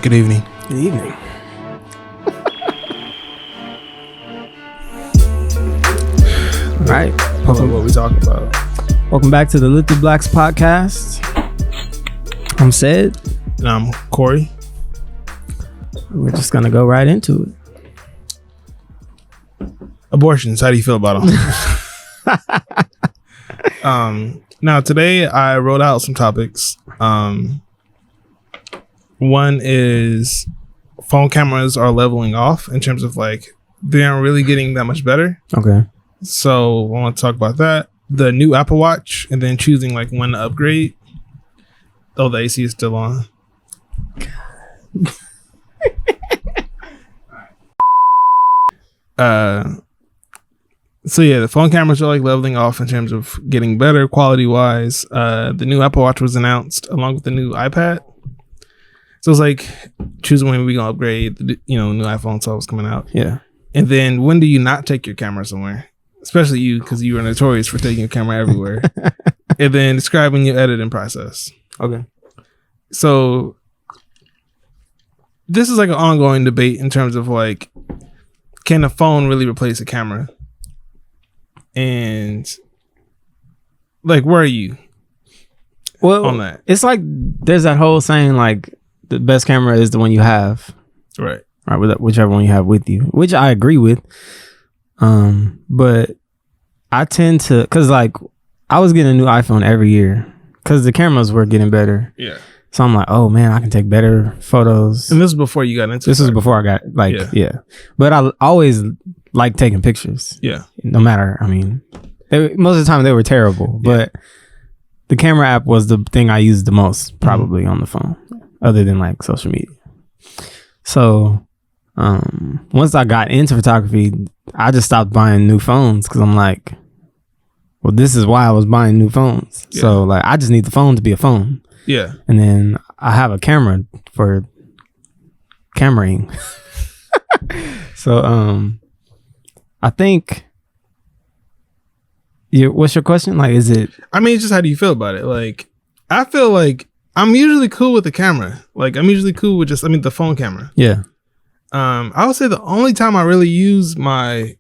Good evening. Good evening. All right. What we talking about? Welcome back to the Lifted Blacks podcast. I'm Sid. And I'm Corey. We're just going to go right into it. Abortions. How do you feel about them? Now, today I wrote out some topics. One is phone cameras are leveling off in terms of like they aren't really getting that much better. Okay. So I want to talk about that. The new Apple Watch, and then choosing like when to upgrade. Oh, the AC is still on. So yeah, the phone cameras are like leveling off in terms of getting better quality wise. The new Apple Watch was announced along with the new iPad. So it's like choosing when we gonna upgrade the new iPhone 12 is coming out. Yeah. And then when do you not take your camera somewhere? Especially you, because you are notorious for taking your camera everywhere. And then describing your editing process. Okay. So this is like an ongoing debate in terms of like, can a phone really replace a camera? And like, where are you on that? It's like there's that whole saying like the best camera is the one you have. Right. Right, whichever one you have with you, which I agree with. But I tend to, cause like I was getting a new iPhone every year cause the cameras were getting better. Yeah. So I'm like, oh man, I can take better photos. And this is before you got into This was before I got yeah. But I always like taking pictures. Yeah. No matter, I mean, most of the time they were terrible, but the camera app was the thing I used the most probably on the phone, other than like social media. So once I got into photography, I just stopped buying new phones because I'm like, well, this is why I was buying new phones. Yeah. So like, I just need the phone to be a phone. Yeah. And then I have a camera for cameraing. So I think what's your question? Like, is it? I mean, it's just how do you feel about it? Like, I feel like I'm usually cool with the camera. Like, I'm usually cool with the phone camera. Yeah. I would say the only time I really use my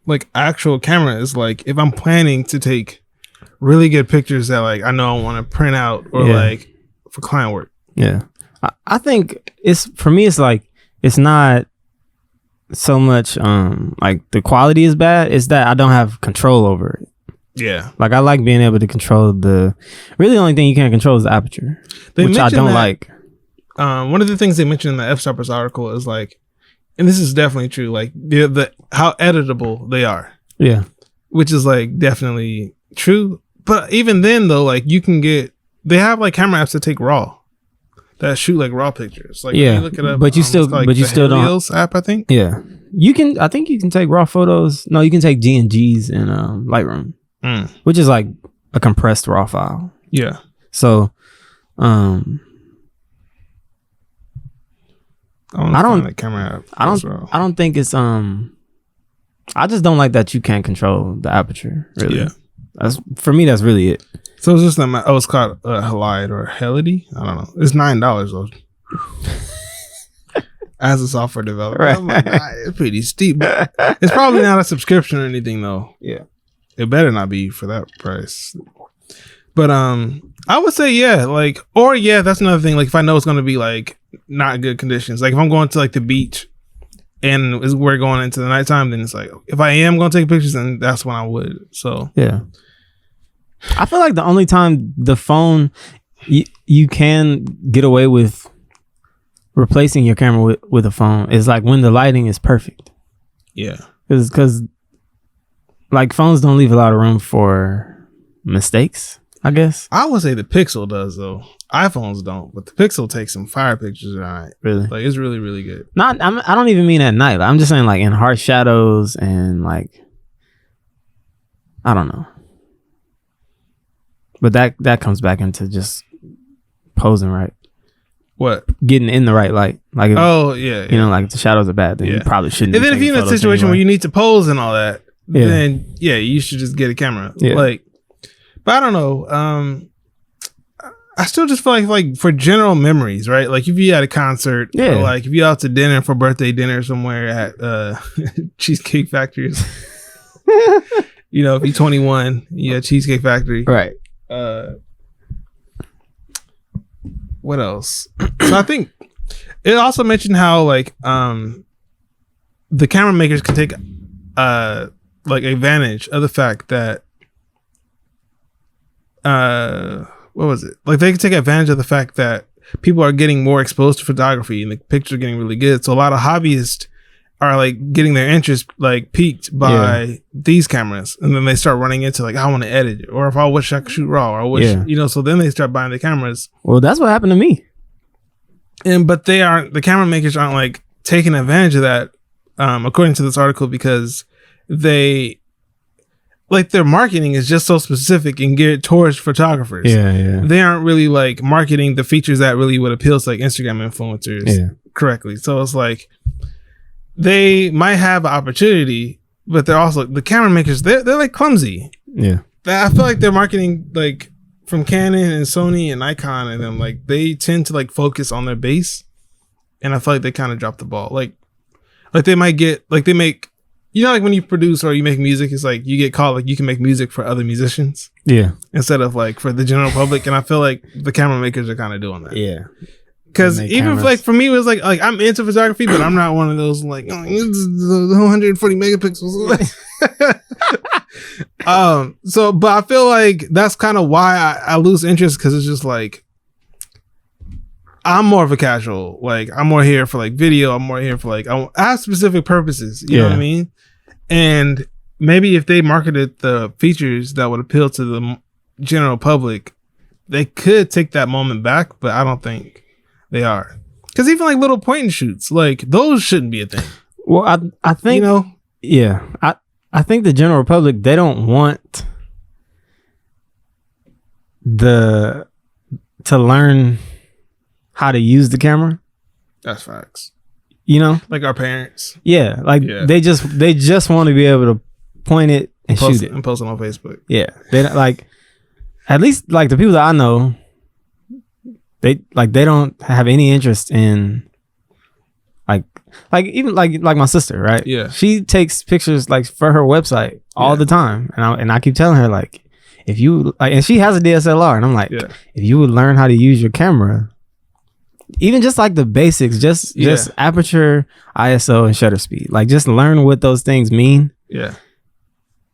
like actual camera is like if I'm planning to take really good pictures that like I know I want to print out or like for client work. Yeah. I think for me it's like it's not so much like the quality is bad, it's that I don't have control over it. Yeah. Like I like being able to control the only thing you can't control is the aperture, which I don't like. One of the things they mentioned in the F-Stoppers article is like, and this is definitely true, like the how editable they are. Yeah. Which is like definitely true. But even then though, like they have like camera apps that take raw, that shoot like raw pictures. Like yeah, you look it up, but you still Helios don't. App, I think. Yeah, I think you can take raw photos. No, you can take GNGs in Lightroom, which is like a compressed raw file. Yeah. So, I don't think it's I just don't like that you can't control the aperture. Really. Yeah. For me, that's really it. So it's just it's called Halide or Helity. I don't know. It's $9 though. As a software developer, right. I'm like, it's pretty steep. But it's probably not a subscription or anything though. Yeah. It better not be for that price. But I would say that's another thing. Like if I know it's gonna be like not good conditions, like if I'm going to like the beach and we're going into the nighttime, then it's like if I am gonna take pictures, then that's when I would. So yeah, I feel like the only time the phone you can get away with replacing your camera with a phone is like when the lighting is perfect. Yeah, because like phones don't leave a lot of room for mistakes, I guess. I would say the Pixel does though. iPhones don't, but the Pixel takes some fire pictures at night. Really? Like it's really, really good. I don't even mean at night. I'm just saying like in harsh shadows and like I don't know. But that comes back into just posing right. What? Getting in the right light. Like if, you know, like if the shadows are bad, then you probably shouldn't. And then if you're in a situation where you need to pose and all that, then you should just get a camera. Yeah. But I don't know. I still just feel like for general memories, right? Like if you at a concert, or like if you out to dinner for birthday dinner somewhere at Cheesecake Factory, you know, if you're 21, you at Cheesecake Factory, right? What else? So I think it also mentioned how like the camera makers can take like advantage of the fact that what was it? Like they can take advantage of the fact that people are getting more exposed to photography and the pictures are getting really good. So a lot of hobbyists are like getting their interest like piqued by these cameras, and then they start running into like, I want to edit it, or if I wish I could shoot raw, or I wish you know. So then they start buying the cameras. Well, that's what happened to me. But the camera makers aren't like taking advantage of that, according to this article, because they like their marketing is just so specific and geared towards photographers. They aren't really like marketing the features that really would appeal to like Instagram influencers correctly. So it's like they might have an opportunity, but they're also the camera makers. They're like clumsy. I feel like their marketing, like from Canon and Sony and Nikon and them, like they tend to like focus on their base, and I feel like they kind of drop the ball. Like they might get like they make. You know, like when you produce or you make music, it's like you get called like you can make music for other musicians. Instead of like for the general public. And I feel like the camera makers are kind of doing that. Because even if, like for me, it was like I'm into photography, but I'm not one of those like 140 megapixels. So, but I feel like that's kind of why I lose interest, because it's just like I'm more of a casual. Like I'm more here for like video. I'm more here for like I have specific purposes. You know what I mean? And maybe if they marketed the features that would appeal to the general public, they could take that moment back. But I don't think they are, because even like little point and shoots, like those shouldn't be a thing. Well, I think I think the general public, they don't want to learn how to use the camera. That's facts. You know, like our parents. They just want to be able to point it and shoot it and post it on Facebook. They don't, like, at least like the people that I know, they don't have any interest in like even like my sister, right? She takes pictures like for her website all the time, and I keep telling her like, if you like, and she has a DSLR, and I'm like, if you would learn how to use your camera. Even just like the basics, just aperture, ISO, and shutter speed. Like just learn what those things mean.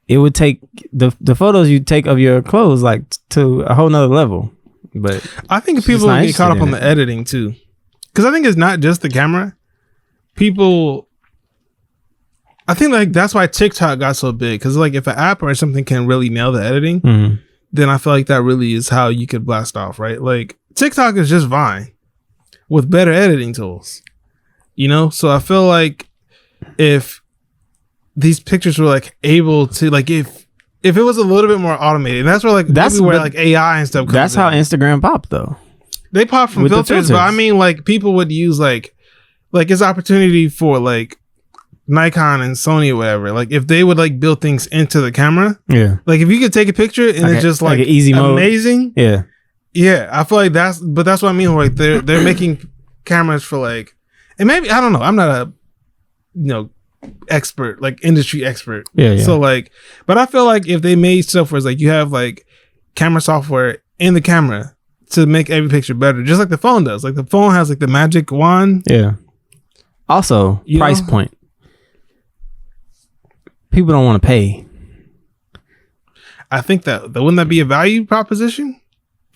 It would take the photos you take of your clothes like to a whole nother level. But I think people get caught up on the editing too, because I think it's not just the camera. People, I think like that's why TikTok got so big, because like if an app or something can really nail the editing, then I feel like that really is how you could blast off, right? Like TikTok is just Vine with better editing tools, you know? So I feel like if these pictures were like able to like if it was a little bit more automated, that's where like that's where like AI and stuff comes that's how Instagram popped though. They pop from filters, but I mean like people would use like it's opportunity for like Nikon and Sony or whatever. Like if they would like build things into the camera, like if you could take a picture and it's just like an easy amazing mode. I feel like that's what I mean. Like they're making cameras for like, and maybe I don't know. I'm not a expert, like industry expert. So like, but I feel like if they made stuff where it's like you have like camera software in the camera to make every picture better, just like the phone does. Like the phone has like the magic wand. Also, price point. People don't want to pay. I think that wouldn't that be a value proposition?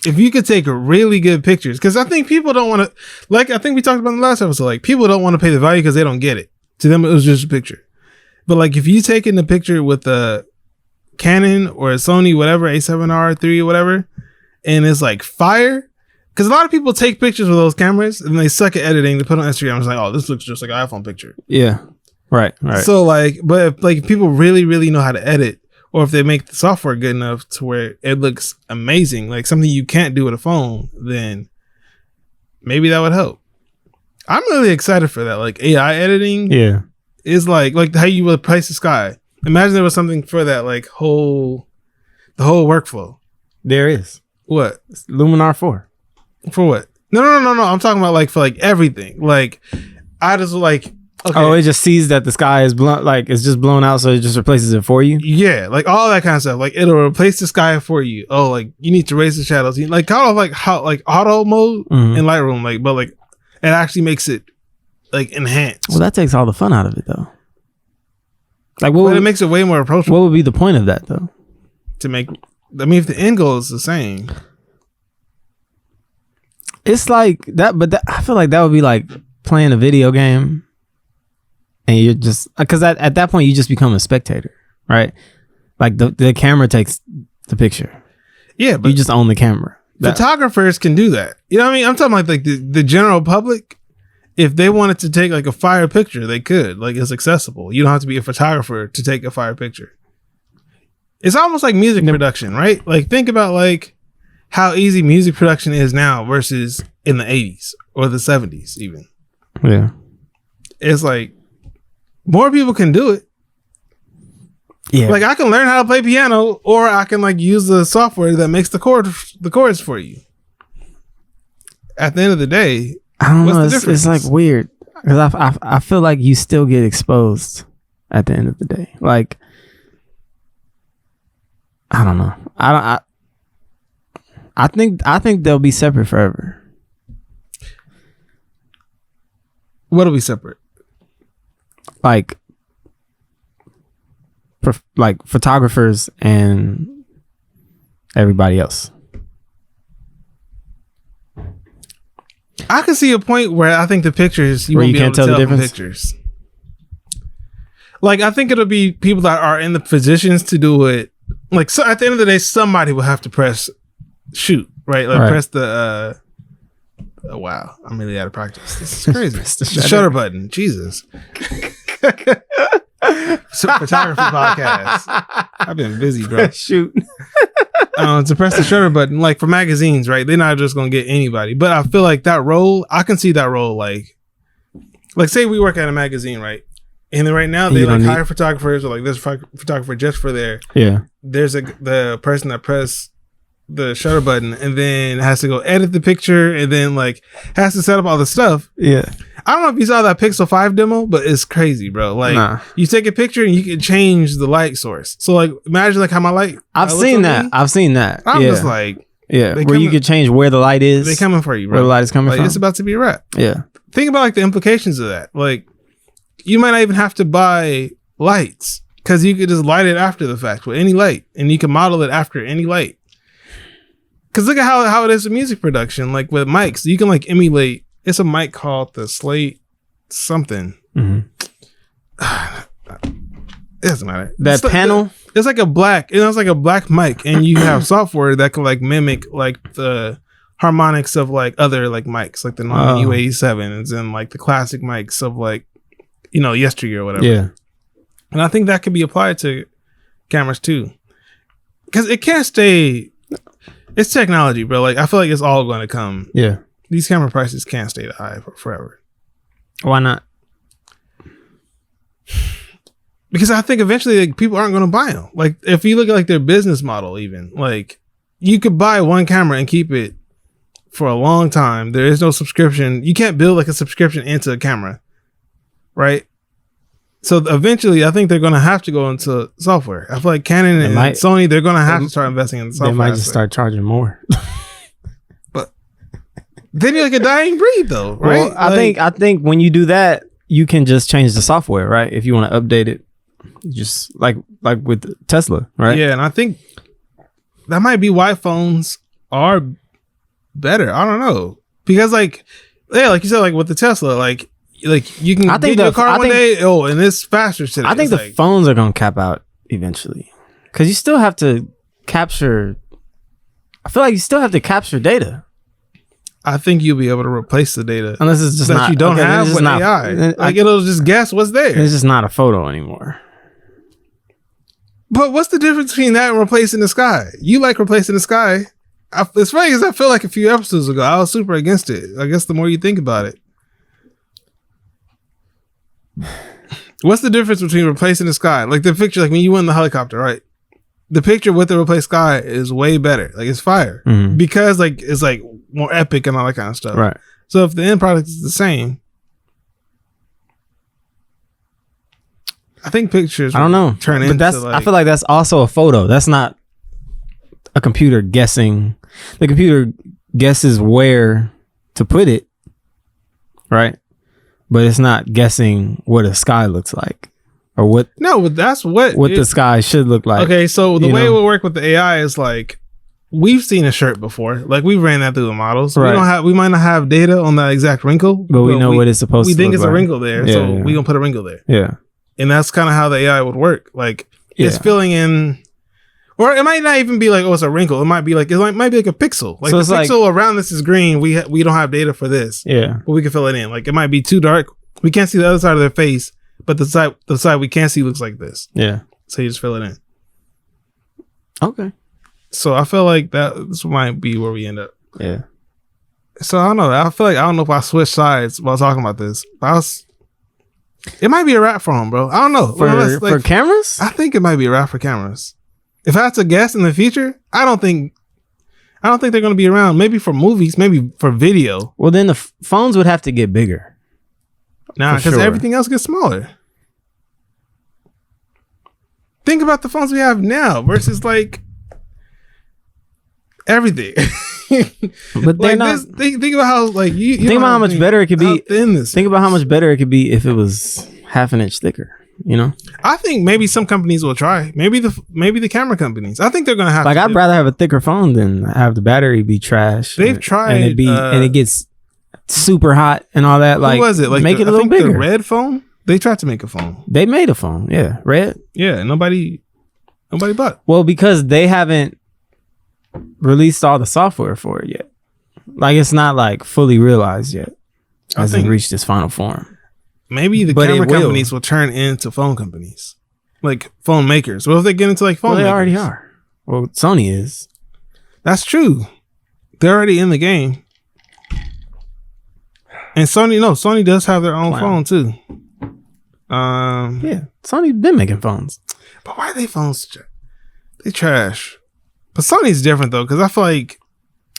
If you could take really good pictures, because I think people don't want to, like I think we talked about in the last episode, like people don't want to pay the value because they don't get it. To them, it was just a picture. But like if you take in the picture with a Canon or a Sony, whatever, A7R 3 or whatever, and it's like fire, because a lot of people take pictures with those cameras and they suck at editing. They put on Instagram. It's like, oh, this looks just like an iPhone picture. Right. So like, but if like people really, really know how to edit, or if they make the software good enough to where it looks amazing, like something you can't do with a phone, then maybe that would help. I'm really excited for that. Like AI editing is like how you would price the sky. Imagine there was something for that, like the whole workflow. There is. What? It's Luminar 4. For what? No. I'm talking about like for like everything. Like I just like. Okay. Oh, it just sees that the sky is blown, like it's just blown out, so it just replaces it for you. Yeah, like all that kind of stuff. Like it'll replace the sky for you. Oh, like you need to raise the shadows. Like kind of like how like auto mode in Lightroom. Like, but like it actually makes it like enhanced. Well, that takes all the fun out of it, though. Like, it makes it way more approachable. What would be the point of that, though? To make, I mean, if the end goal is the same, it's like that. But I feel like that would be like playing a video game. And you're just, because at that point you just become a spectator, right? Like the camera takes the picture. Yeah, but you just own the camera. Photographers can do that. You know what I mean? I'm talking like the general public. If they wanted to take like a fire picture, they could. Like it's accessible. You don't have to be a photographer to take a fire picture. It's almost like music production, right? Like think about like how easy music production is now versus in the 80s or the 70s even. Yeah. It's like more people can do it. Yeah. Like I can learn how to play piano, or I can like use the software that makes the chords for you. At the end of the day, I don't know. It's like weird because I feel like you still get exposed at the end of the day. Like I don't know. I think they'll be separate forever. What'll be separate? Like photographers and everybody else. I can see a point where I think the pictures you won't be able to tell the difference. Pictures. Like I think it'll be people that are in the positions to do it. Like so, at the end of the day, somebody will have to press shoot, right? Like press the. Oh, wow, I'm really out of practice. This is crazy. the shutter button. Jesus. Photography podcast. I've been busy, bro. Shoot. To press the shutter button, like for magazines, right? They're not just gonna get anybody. But I feel like that role, I can see that role. Like say we work at a magazine, right? And then right now they like hire photographers, or like there's a photographer just for there. Yeah. There's the person that press the shutter button and then has to go edit the picture and then like has to set up all the stuff. Yeah. I don't know if you saw that Pixel 5 demo, but it's crazy, bro. Like you take a picture and you can change the light source. So like imagine like how my light. I've seen that. I'm just like, where you could change where the light is. They coming for you, bro. Where the light is coming from. It's about to be a wrap. Yeah. Think about like the implications of that. Like you might not even have to buy lights because you could just light it after the fact with any light, and you can model it after any light. Because look at how it is in music production. Like with mics, you can like emulate. It's a mic called the Slate something. Mm-hmm. It doesn't matter. That it's panel? It's like a black. It's like a black mic, and you have software that can like mimic like the harmonics of like other like mics, like the U87s and like the classic mics of like yesteryear or whatever. Yeah, and I think that could be applied to cameras too, because it can't stay. It's technology, bro. Like I feel like it's all going to come. Yeah. These camera prices can't stay that high forever. Why not? Because I think eventually like, people aren't going to buy them. Like if you look at like their business model, even like you could buy one camera and keep it for a long time. There is no subscription. You can't build like a subscription into a camera, right? So eventually, I think they're going to have to go into software. I feel like Canon and Sony, they're going to have to start investing in software. They might just start charging more. But then you're like a dying breed, though, right? Well, I think when you do that, you can just change the software, right? If you want to update it, just like with Tesla, right? Yeah, and I think that might be why phones are better. I don't know, because like you said, like with the Tesla, like you can get your car one day, and it's faster today. I think the phones are gonna cap out eventually, because you still have to capture. I feel like you still have to capture data. I think you'll be able to replace the data unless it's just that you don't have with AI. Like it'll just guess what's there. It's just not a photo anymore. But what's the difference between that and replacing the sky? You like replacing the sky. It's funny because I feel like a few episodes ago I was super against it. I guess the more you think about it. What's the difference between replacing the sky? Like the picture, like when you went in the helicopter, right? the picture with the replaced sky is way better. Like it's fire because like it's like more epic and all that kind of stuff. Right. So if the end product is the same, I think pictures. I don't know. Turn but into that's. like, I feel like that's also a photo. That's not a computer guessing. The computer guesses where to put it, right? But it's not guessing what a sky looks like or what. No, but that's what the sky should look like. Okay, so the way it would work with the AI is like we've seen a shirt before. Like we ran that through the models. Right. We might not have data on that exact wrinkle, but we know what it's supposed to look like. We think it's a wrinkle there, so we gonna put a wrinkle there. Yeah, and that's kind of how the AI would work. Like it's filling in. Or it might not even be like, oh, it's a wrinkle. It might be like a pixel. Like so the pixel around this is green. We don't have data for this. Yeah, but we can fill it in. Like it might be too dark. We can't see the other side of their face, but the side we can't see looks like this. Yeah. So you just fill it in. Okay. So I feel like this might be where we end up. Yeah. So I don't know. I feel like I don't know if I switched sides while talking about this. It might be a wrap for them, bro. I don't know. For cameras? I think it might be a wrap for cameras. If I had to guess in the future, I don't think they're going to be around. Maybe for movies, maybe for video. Well, then the phones would have to get bigger. Nah, because everything else gets smaller. Think about the phones we have now versus like everything. But they're not. Think about how like you think about how much better it could be. Think about how much better it could be if it was half an inch thicker. You know, I think maybe some companies will try. Maybe the camera companies. I think they're gonna have. Like I'd rather have a thicker phone than have the battery be trash. They've tried, and it gets super hot and all that. Like, who was it? Like make it a little bigger. The red phone. They tried to make a phone. They made a phone. Yeah, red. Yeah, nobody bought. Well, because they haven't released all the software for it yet. Like it's not like fully realized yet. Hasn't reached its final form. Maybe the camera companies will turn into phone companies, like phone makers. What if they get into like phone? Well, they makers? already are. Well, Sony is. That's true. They're already in the game. And Sony does have their own phone too. Yeah, Sony been making phones. But why are they phones? They trash. But Sony's different though, because I feel like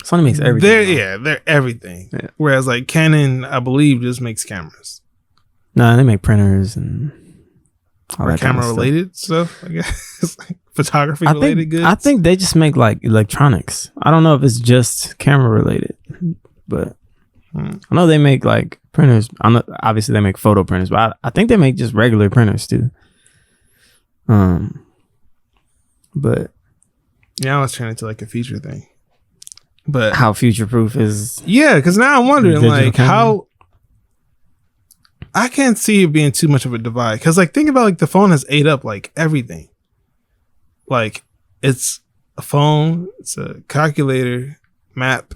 Sony makes everything. They're everything. Yeah. Whereas like Canon, I believe, just makes cameras. Nah, they make printers and all that camera related stuff. I guess like photography related goods. I think they just make like electronics. I don't know if it's just camera related, but I know they make like printers. I know obviously they make photo printers, but I think they make just regular printers too. But yeah, I was turning into like a feature thing. But how future proof is? Yeah, because now I'm wondering like how. I can't see it being too much of a divide because, like, think about like the phone has ate up like everything. Like, it's a phone, it's a calculator, map,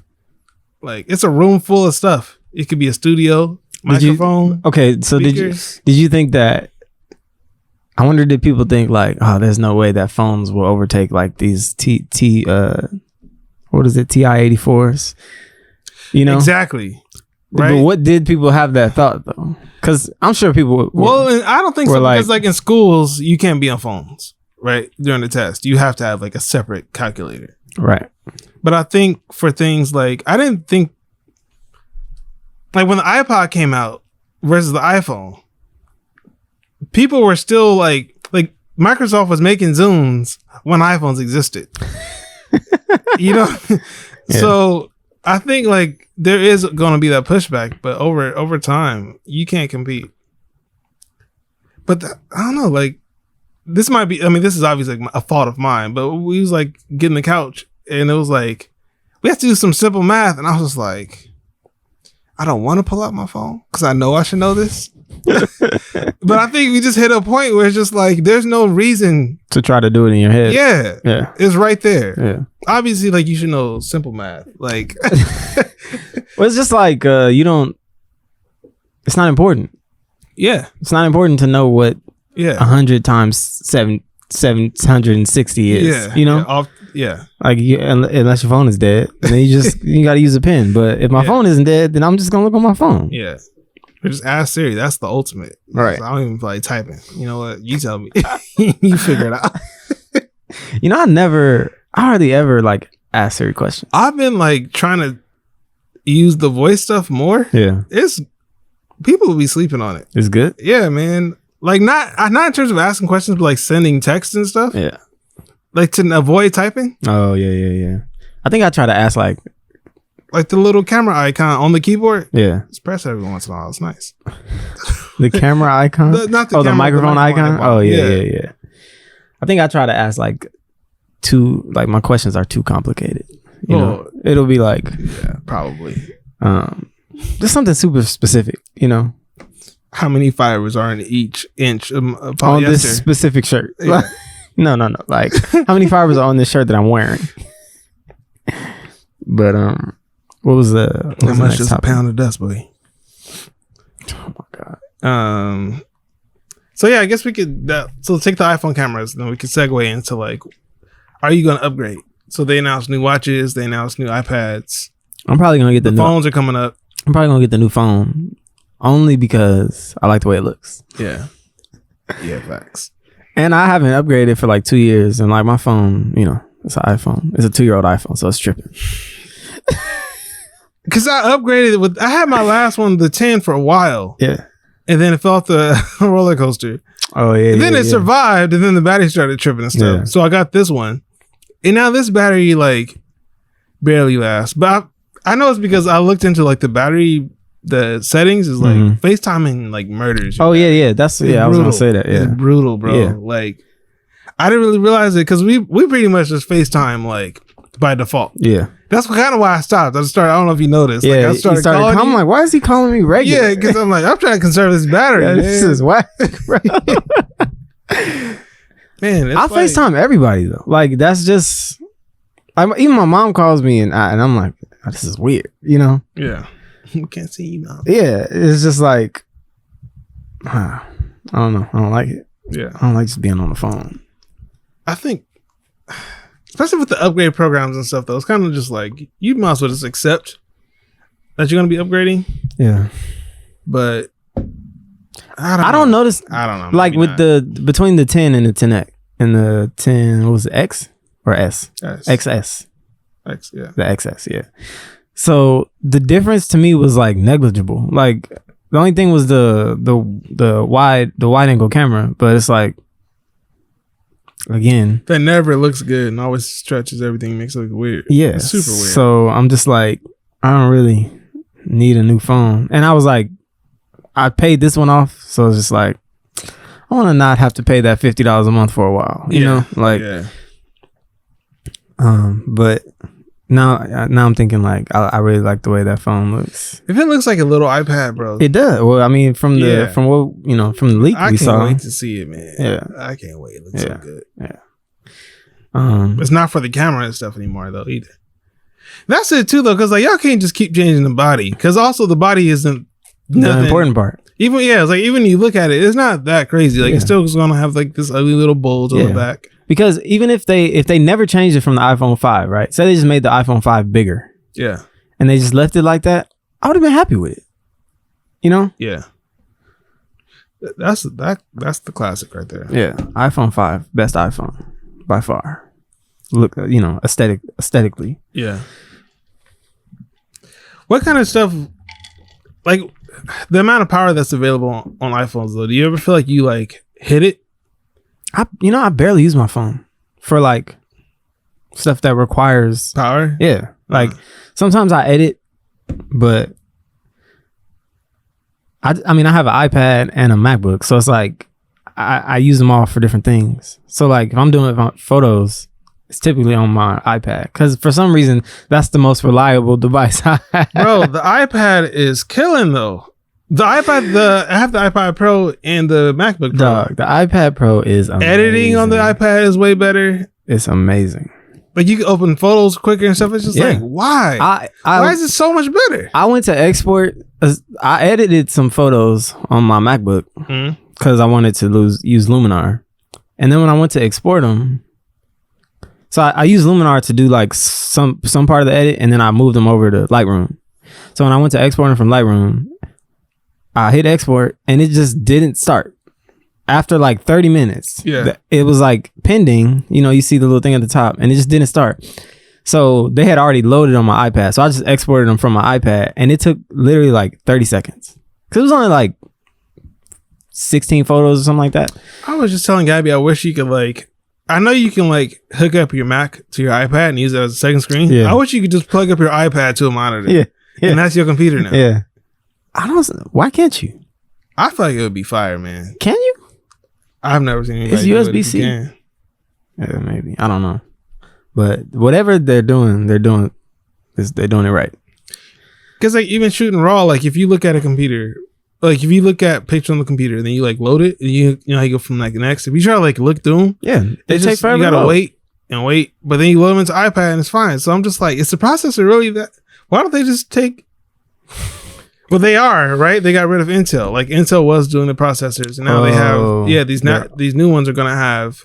like it's a room full of stuff. It could be a studio, microphone. So did you think that? I wonder, did people think like, oh, there's no way that phones will overtake like these what is it, TI-84s? You know exactly. Right? But what did people have that thought though? Because I'm sure people. I don't think so. Because like in schools, you can't be on phones, right? During the test, you have to have like a separate calculator, right? But I think for things like I didn't think like when the iPod came out versus the iPhone, people were still like Microsoft was making Zooms when iPhones existed. You know, yeah. So. I think like there is going to be that pushback, but over time you can't compete. But I don't know, like this might be. I mean, this is obviously like a fault of mine. But we was like getting the couch, and it was like we have to do some simple math, and I was just like, I don't want to pull out my phone because I know I should know this. But I think we just hit a point where it's just like there's no reason to try to do it in your head. Yeah, it's right there. Yeah, obviously, like you should know simple math. Like, well, it's just like you don't. It's not important. Yeah, it's not important to know what 100 times 760 is. Yeah, you know. Like unless your phone is dead, and then you got to use a pen. But if my phone isn't dead, then I'm just gonna look on my phone. Yeah. Or just ask Siri. That's the ultimate. Right. So I don't even feel like typing. You know what? You tell me. You figure it out. I hardly ever like ask Siri questions. I've been like trying to use the voice stuff more. Yeah. People will be sleeping on it. It's good. Yeah, man. Like not in terms of asking questions, but like sending text and stuff. Yeah. Like to avoid typing. Oh yeah. I think I try to ask like the little camera icon on the keyboard. Yeah. Just press every once in a while. It's nice. The camera icon. The microphone icon. Oh yeah. I think I try to ask like my questions are too complicated. You know, it'll be like probably just something super specific. You know, how many fibers are in each inch of polyester on this specific shirt? Yeah. No. Like how many fibers are on this shirt that I'm wearing? But what was the? How much is a pound of dust, boy? Oh my god. So yeah, I guess we could. So take the iPhone cameras, then we could segue into like, are you going to upgrade? So they announced new watches, they announced new iPads. I'm probably gonna get the phones are coming up. I'm probably gonna get the new phone only because I like the way it looks. Yeah, facts. And I haven't upgraded for like 2 years, and like my phone, you know, it's an iPhone. It's a 2-year-old iPhone, so it's tripping. Because I upgraded I had my last one, the 10, for a while. Yeah. And then it fell off the roller coaster. Oh, yeah. And then it survived, and then the battery started tripping and stuff. Yeah. So I got this one. And now this battery, like, barely lasts. But I know it's because I looked into, like, the battery, the settings is, like, FaceTiming, like, murders. Oh, yeah. That's, I was going to say that, yeah. It's brutal, bro. Yeah. Like, I didn't really realize it because we pretty much just FaceTime, like, by default. Yeah. That's kind of why I stopped. I don't know if you noticed. Yeah, like, I started calling I'm like, why is he calling me regular? Yeah, because I'm like, I'm trying to conserve this battery. Yeah, this is whack, bro. Man, I FaceTime everybody though. Like that's just, even my mom calls me and I'm like, oh, this is weird, you know? Yeah, we can't see you now. Yeah, it's just like, I don't know. I don't like it. Yeah, I don't like just being on the phone. I think. Especially with the upgrade programs and stuff, though, it's kind of just like you might as well just accept that you're going to be upgrading. Yeah, but I don't notice. I don't know. Like with between the 10 and the 10X and the 10, what was it, X or S? XS. X, yeah. The XS, yeah. So the difference to me was like negligible. Like the only thing was the wide angle camera, but it's like. Again, that never looks good and always stretches everything, makes it look weird. Yeah, it's super weird. So I'm just like, I don't really need a new phone. And I was like, I paid this one off, so it's just like, I want to not have to pay that $50 a month for a while. You know, like, but now I'm thinking like, I really like the way that phone looks. If it looks like a little iPad, bro, it does. Well, I mean, from what from the leak we saw, I can't wait to see it, man. Yeah, I can't wait. It looks so good. Yeah. It's not for the camera and stuff anymore though either. That's it too though, because like y'all can't just keep changing the body, because also the body isn't the important part. Even it's like even you look at it, it's not that crazy. Like it's still gonna have like this ugly little bulge on the back. Because even if they never changed it from the iPhone 5, right? Say they just made the iPhone 5 bigger. Yeah. And they just left it like that, I would have been happy with it. You know? Yeah. That's the classic right there. Yeah. iPhone 5, best iPhone by far. Look, aesthetically. Yeah. What kind of stuff, like the amount of power that's available on iPhones though, do you ever feel like you like hit it? I barely use my phone for like stuff that requires power. Yeah. Like sometimes I edit, but I mean I have an iPad and a MacBook, so it's like I use them all for different things. So like if I'm doing photos, it's typically on my iPad because for some reason that's the most reliable device I have. Bro, the iPad is killing though. I have the iPad Pro and the MacBook Pro. Dog, the iPad Pro is amazing. Editing on the iPad is way better. It's amazing. Like you can open photos quicker and stuff. It's just like, why? Why is it so much better? I went to export. I edited some photos on my MacBook because I wanted to use Luminar. And then when I went to export them, so I used Luminar to do like some part of the edit, and then I moved them over to Lightroom. So when I went to export them from Lightroom, I hit export and it just didn't start. after like 30 minutes, it was like pending. You know, you see the little thing at the top, and it just didn't start. So they had already loaded on my iPad. So I just exported them from my iPad, and it took literally like 30 seconds. Because it was only like 16 photos or something like that. I was just telling Gabby, I wish you could like, I know you can like hook up your Mac to your iPad and use it as a second screen. Yeah. I wish you could just plug up your iPad to a monitor. Yeah. And that's your computer now. Yeah. Why can't you? I feel like it would be fire, man. Can you? I've never seen anybody. It's USB-C. Yeah, maybe. I don't know. But whatever they're doing it right. Because like even shooting raw, like if you look at a computer, like if you look at pictures on the computer and then you like load it, and you know how you go from like the next. If you try to like look through them, they take forever. You gotta wait and wait, but then you load them into iPad and it's fine. So I'm just like, is the processor really that? Why don't they just take? Well, they are, right? They got rid of Intel. Like Intel was doing the processors, and now they have these new ones are gonna have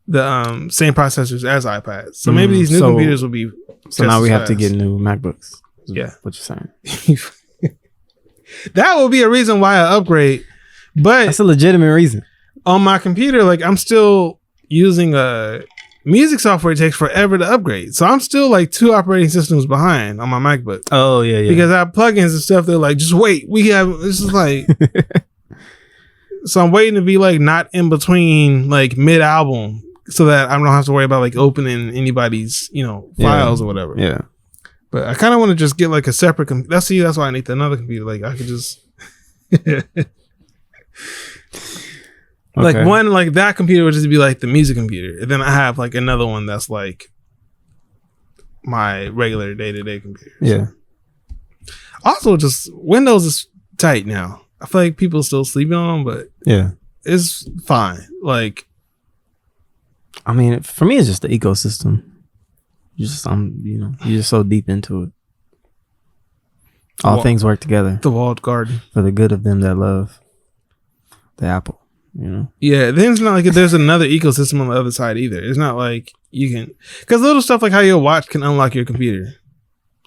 the same processors as iPads. So maybe these new computers will be. So now we have to get new MacBooks. Yeah, what you're saying? That will be a reason why I upgrade, but that's a legitimate reason. On my computer, like I'm still using a music software. It takes forever to upgrade, so I'm still like 2 operating systems behind on my MacBook. Oh yeah. Because I have plugins and stuff. They're like, just wait. We have this is like. So I'm waiting to be like not in between like mid album, so that I don't have to worry about like opening anybody's files or whatever. Yeah. But I kind of want to just get like a separate that's why I need another computer. Like I could just like one like that computer would just be like the music computer, and then I have like another one that's like my regular day-to-day computer. Yeah. Also, just Windows is tight now. I feel like people still sleeping on them, but it's fine. Like, I mean, for me, it's just the ecosystem. You're just so deep into it. All things work together. The walled garden. For the good of them that love the apple, Yeah, then it's not like there's another ecosystem on the other side either. It's not like you can... Because little stuff like how your watch can unlock your computer.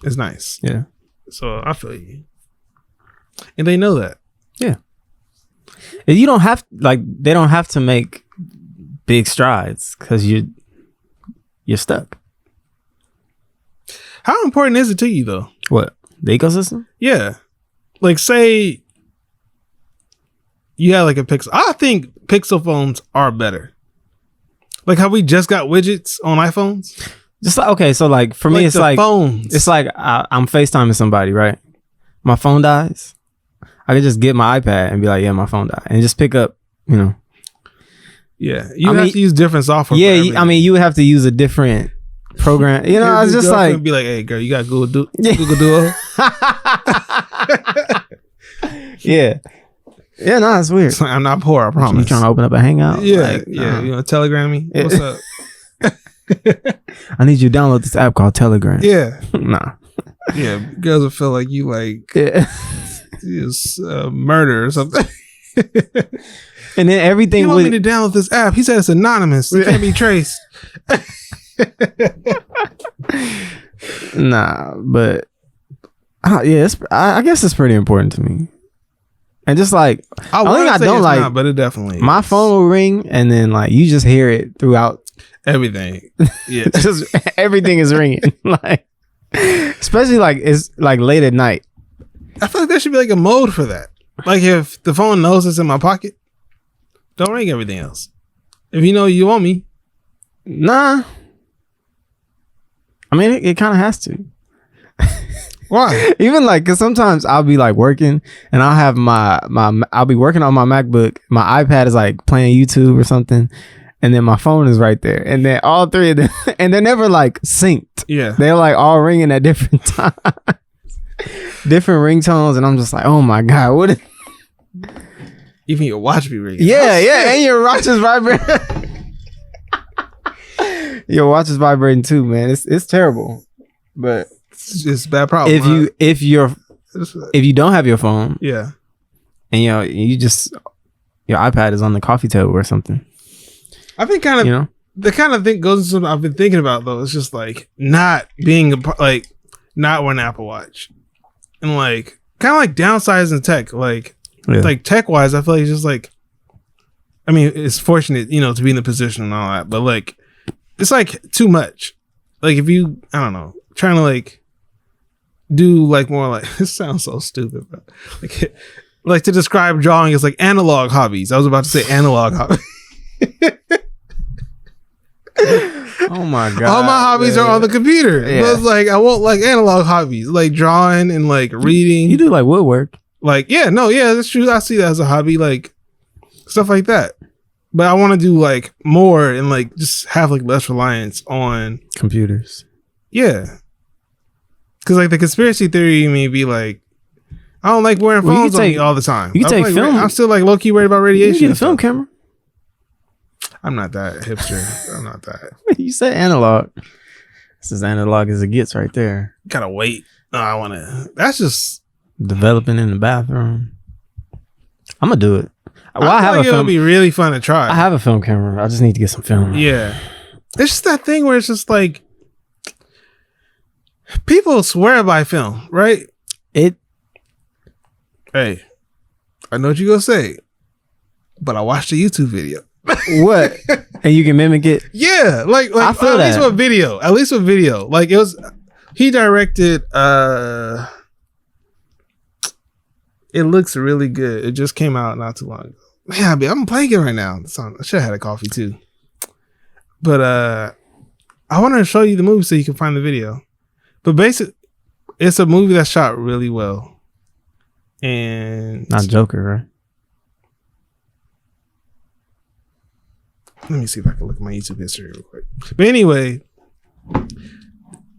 It's nice. Yeah. So I feel you. And they know that. Yeah. You don't have... Like, they don't have to make big strides because you're stuck. How important is it to you though? What? The ecosystem? Yeah. Like say you had like a Pixel. I think Pixel phones are better. Like how we just got widgets on iPhones. Just like, okay, so like for me, it's like phones. It's like I'm FaceTiming somebody, right? My phone dies. I could just get my iPad and be like, yeah, my phone died, and just pick up, Yeah, you have to use different software. Yeah, I mean, you would have to use a different program. I was just like, be like, hey, girl, you got Google Duo. Yeah. Yeah, no, it's weird. I'm not poor, I promise. You trying to open up a Hangout? Yeah, yeah. Telegram me. What's up? I need you to download this app called Telegram. Yeah. Nah. Yeah, girls will feel like you like is murder or something. And then everything. You want me to download this app? He said it's anonymous. It can't be traced. Nah, but yeah, I guess it's pretty important to me. And just like I think I don't like, but it definitely my phone will ring and then like you just hear it throughout everything. Yeah, just everything is ringing. Like, especially like it's like late at night. I feel like there should be like a mode for that. Like if the phone knows it's in my pocket, don't ring everything else. If you know you want me, nah. I mean, it kind of has to. Why? Even like, cause sometimes I'll be like working and I'll have I'll be working on my MacBook. My iPad is like playing YouTube or something. And then my phone is right there. And then all three of them, and they're never like synced. Yeah. They're like all ringing at different times. Different ringtones. And I'm just like, oh my God, what is... Even your watch be ringing. Yeah, yeah. And your watch is vibrating. Your watch is vibrating too, man. It's terrible. But it's a bad problem. If you don't have your phone, yeah, and you just your iPad is on the coffee table or something. I think kind of the kind of thing goes into something I've been thinking about though. It's just like not being like not wearing an Apple Watch, and like kind of like downsizing tech. Like tech wise, I feel like it's just like I mean, it's fortunate, to be in the position and all that, but like, it's like too much. Like if you, I don't know, trying to like do like more like, this sounds so stupid, but like to describe drawing as like analog hobbies. I was about to say analog hobbies. Oh my god! All my hobbies are on the computer. Yeah. But it's like I want like analog hobbies, like drawing and like reading. You do like woodwork, like that's true. I see that as a hobby, like stuff like that. But I want to do like more and like just have like less reliance on computers. Yeah, because like the conspiracy theory may be like, I don't like wearing phones on me all the time. You can take film. I'm still like low key worried about radiation. You can get a film camera. I'm not that hipster. I'm not that. You said analog. This is analog as it gets right there. Gotta wait. No, I want to. That's just developing in the bathroom. I'm gonna do it. Well, I have a film. It'll be really fun to try. I have a film camera. I just need to get some film. Yeah, it's just that thing where it's just like people swear by film, right? Hey, I know what you're gonna say, but I watched a YouTube video. What? And you can mimic it? Yeah, like I feel at that. least with video. At least with video. Like it was. He directed. It looks really good. It just came out not too long ago. Man, I'm blanking right now. I should have had a coffee too. But I wanted to show you the movie so you can find the video. But basically, it's a movie that's shot really well. And not Joker, right? Let me see if I can look at my YouTube history real quick. But anyway,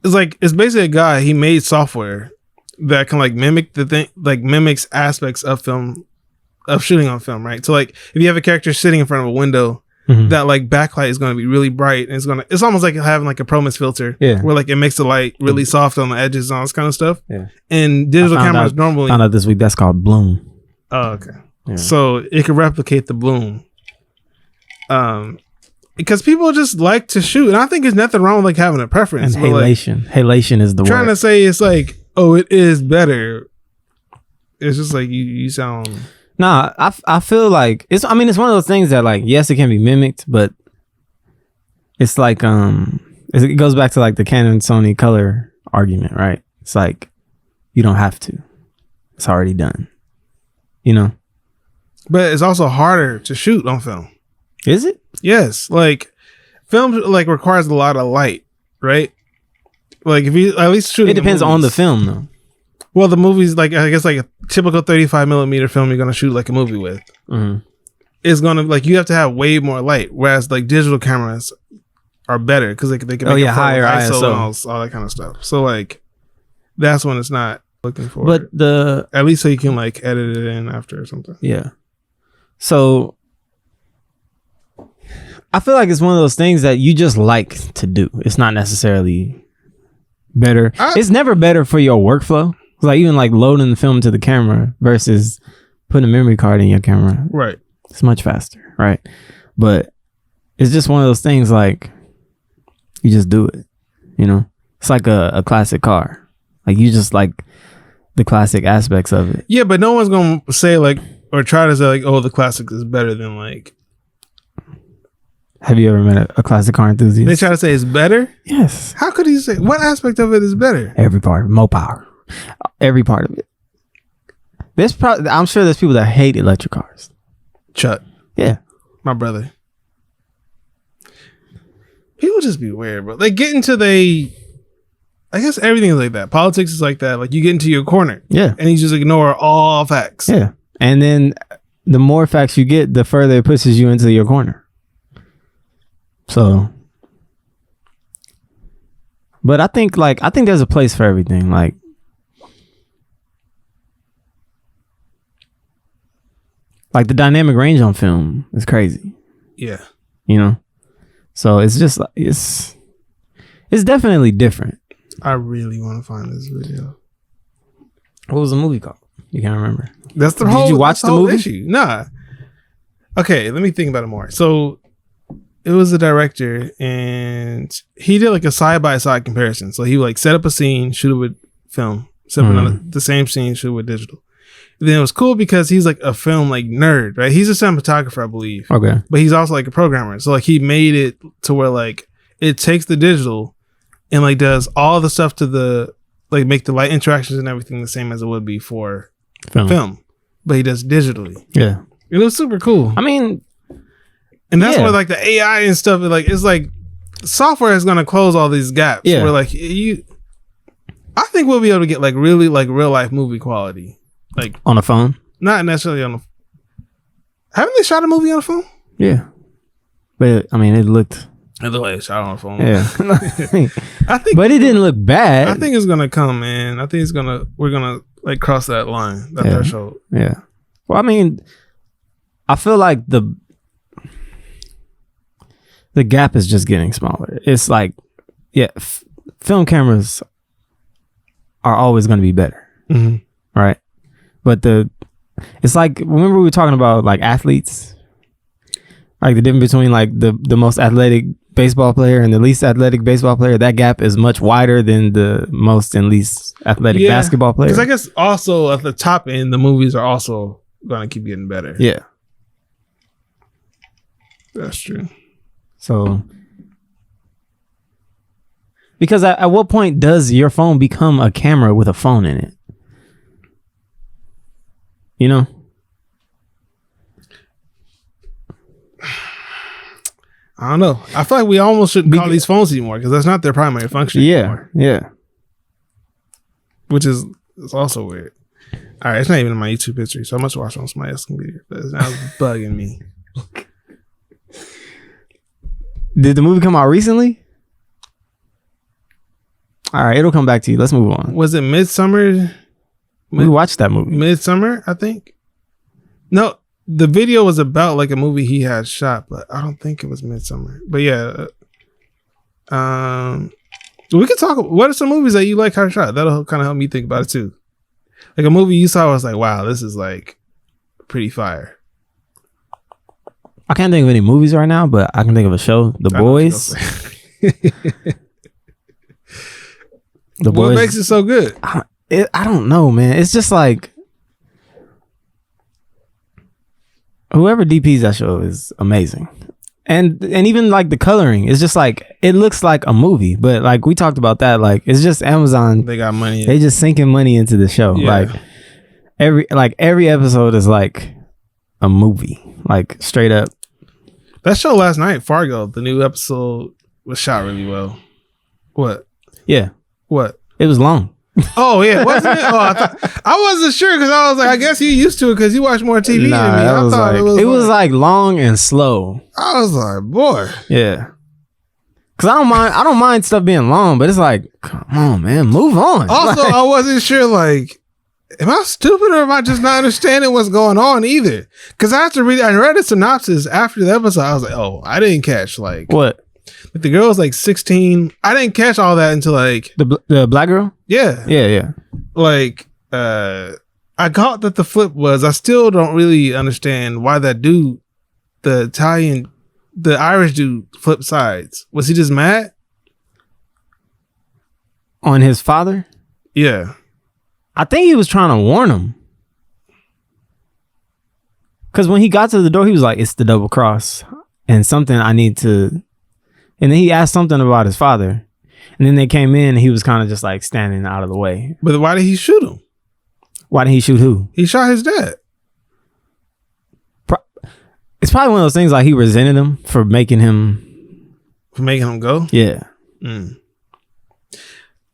it's basically a guy, he made software that can like mimic the thing, like mimics aspects of film, of shooting on film, right? So like if you have a character sitting in front of a window, that like backlight is going to be really bright, and it's almost like having like a Promise filter, where like it makes the light really soft on the edges and all this kind of stuff. Yeah. And digital cameras normally found out this week that's called bloom. Oh, okay. Yeah. So it can replicate the bloom. Because people just like to shoot, and I think there's nothing wrong with like having a preference. And halation, like, halation is the trying word. to say it's like, oh, it is better. It's just like you sound. Nah, I feel like it's. I mean, it's one of those things that like, yes, it can be mimicked, but it's like it goes back to like the Canon Sony color argument, right? It's like you don't have to. It's already done. But it's also harder to shoot on film. Is it? Yes, like film like requires a lot of light, right? Like if you at least shoot. It depends on the film, though. Well, the movie's like I guess like a typical 35mm film you're gonna shoot like a movie with. Mm-hmm. Is gonna like you have to have way more light, whereas like digital cameras are better because they can make higher ISO and all that kind of stuff. So like that's when it's not looking for. But at least so you can like edit it in after or something. Yeah. So I feel like it's one of those things that you just like to do. It's not necessarily better. It's never better for your workflow. Like even like loading the film to the camera versus putting a memory card in your camera. Right. It's much faster. Right. But it's just one of those things like you just do it. It's like a classic car. Like you just like the classic aspects of it. Yeah, but no one's going to say like, or try to say like, oh, the classic is better than like. Have you ever met a classic car enthusiast? They try to say it's better? Yes. How could he say? What aspect of it is better? Every part. More power. Every part of it. I'm sure there's people that hate electric cars. Chuck. Yeah. My brother. People just be weird, bro. They get into I guess everything is like that. Politics is like that. Like you get into your corner. Yeah. And you just ignore all facts. Yeah. And then the more facts you get, the further it pushes you into your corner. So, but I think there's a place for everything. Like the dynamic range on film is crazy. Yeah. So it's just it's definitely different. I really want to find this video. What was the movie called? You can't remember. That's the Did you watch the movie? Issue. Nah. Okay, let me think about it more. So it was a director and he did like a side-by-side comparison. So he would like set up a scene, shoot it with film, set up another, the same scene, shoot it with digital. Then it was cool because he's like a film like nerd, right? He's a cinematographer, I believe. Okay. But he's also like a programmer. So like he made it to where like it takes the digital and like does all the stuff to the like make the light interactions and everything the same as it would be for film. But he does digitally. Yeah. It was super cool. I mean, and that's where like the AI and stuff like it's like software is gonna close all these gaps. Yeah. Where like I think we'll be able to get like really like real life movie quality. Like on a phone? Not necessarily on a... Haven't they shot a movie on a phone? Yeah. But, I mean, it looked... It looked like it shot on a phone. Yeah. I think... But it didn't look bad. I think it's going to come, man. I think it's going to... We're going to, like, cross that line, that threshold. Yeah. Well, I mean, I feel like the gap is just getting smaller. It's like, film cameras are always going to be better. Mm-hmm. Right? But it's like, remember we were talking about like athletes, like the difference between like the most athletic baseball player and the least athletic baseball player. That gap is much wider than the most and least athletic basketball player. Because I guess also at the top end, the movies are also going to keep getting better. Yeah, that's true. So, because at what point does your phone become a camera with a phone in it? You know? I don't know. I feel like we almost shouldn't call these phones anymore because that's not their primary function anymore. Yeah. Which is also weird. All right, it's not even in my YouTube history, so I must watch it on somebody else's computer. But it's now bugging me. Did the movie come out recently? All right, it'll come back to you. Let's move on. Was it Midsummer? We watched that movie. Midsummer, I think. No, the video was about like a movie he had shot, but I don't think it was Midsummer. But yeah, we could talk. What are some movies that you like how shot? That'll kind of help me think about it too. Like a movie you saw was like, wow, this is like pretty fire. I can't think of any movies right now, but I can think of a show, The Boys. The Boys. What makes it so good? I don't know, man. It's just like whoever DPs that show is amazing, and even like the coloring, it's just like it looks like a movie. But like we talked about that, like it's just Amazon. They got money. They just sinking money into the show. Yeah. Like every episode is like a movie, like straight up. That show last night, Fargo, the new episode was shot really well. What? Yeah. What? It was long. Oh yeah, wasn't it? Oh, I wasn't sure because I was like, I guess you used to it because you watch more TV than me. I thought it was like long and slow. I was like, boy, yeah. Cause I don't mind stuff being long, but it's like, come on, man, move on. Also, I wasn't sure, like, am I stupid or am I just not understanding what's going on either? Because I read a synopsis after the episode. I was like, oh, I didn't catch like what. Like the girl was like 16. I didn't catch all that until like the black girl. Yeah. Like I got that the flip was. I still don't really understand why that dude, the Irish dude, flipped sides. Was he just mad on his father? Yeah, I think he was trying to warn him. Because when he got to the door, he was like, "It's the double cross and something I need to." And then he asked something about his father. And then they came in and he was kind of just like standing out of the way. But why did he shoot him? Why did he shoot who? He shot his dad. It's probably one of those things like he resented him for making him go? Yeah.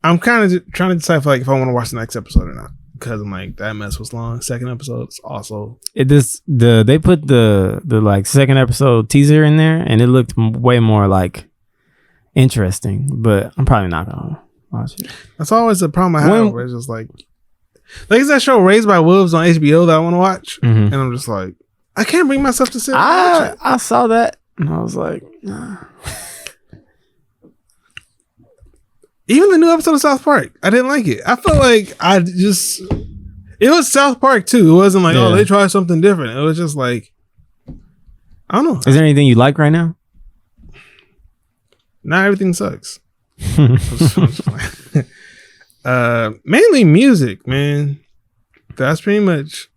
I'm kind of trying to decide like if I want to watch the next episode or not. Because I'm like, that mess was long. Second episode is also... they put the like second episode teaser in there and it looked way more like interesting, but I'm probably not gonna watch it. That's always the problem I have where it's just like it's that show Raised by Wolves on HBO that I want to watch, and I'm just like, I can't bring myself to sit and watch it. I saw that and I was like, nah. Even the new episode of South Park, I didn't like it. I felt like it was South Park too. It wasn't like, oh, they tried something different. It was just like, I don't know. Is there anything you like right now? Not everything sucks. Mainly music, man. That's pretty much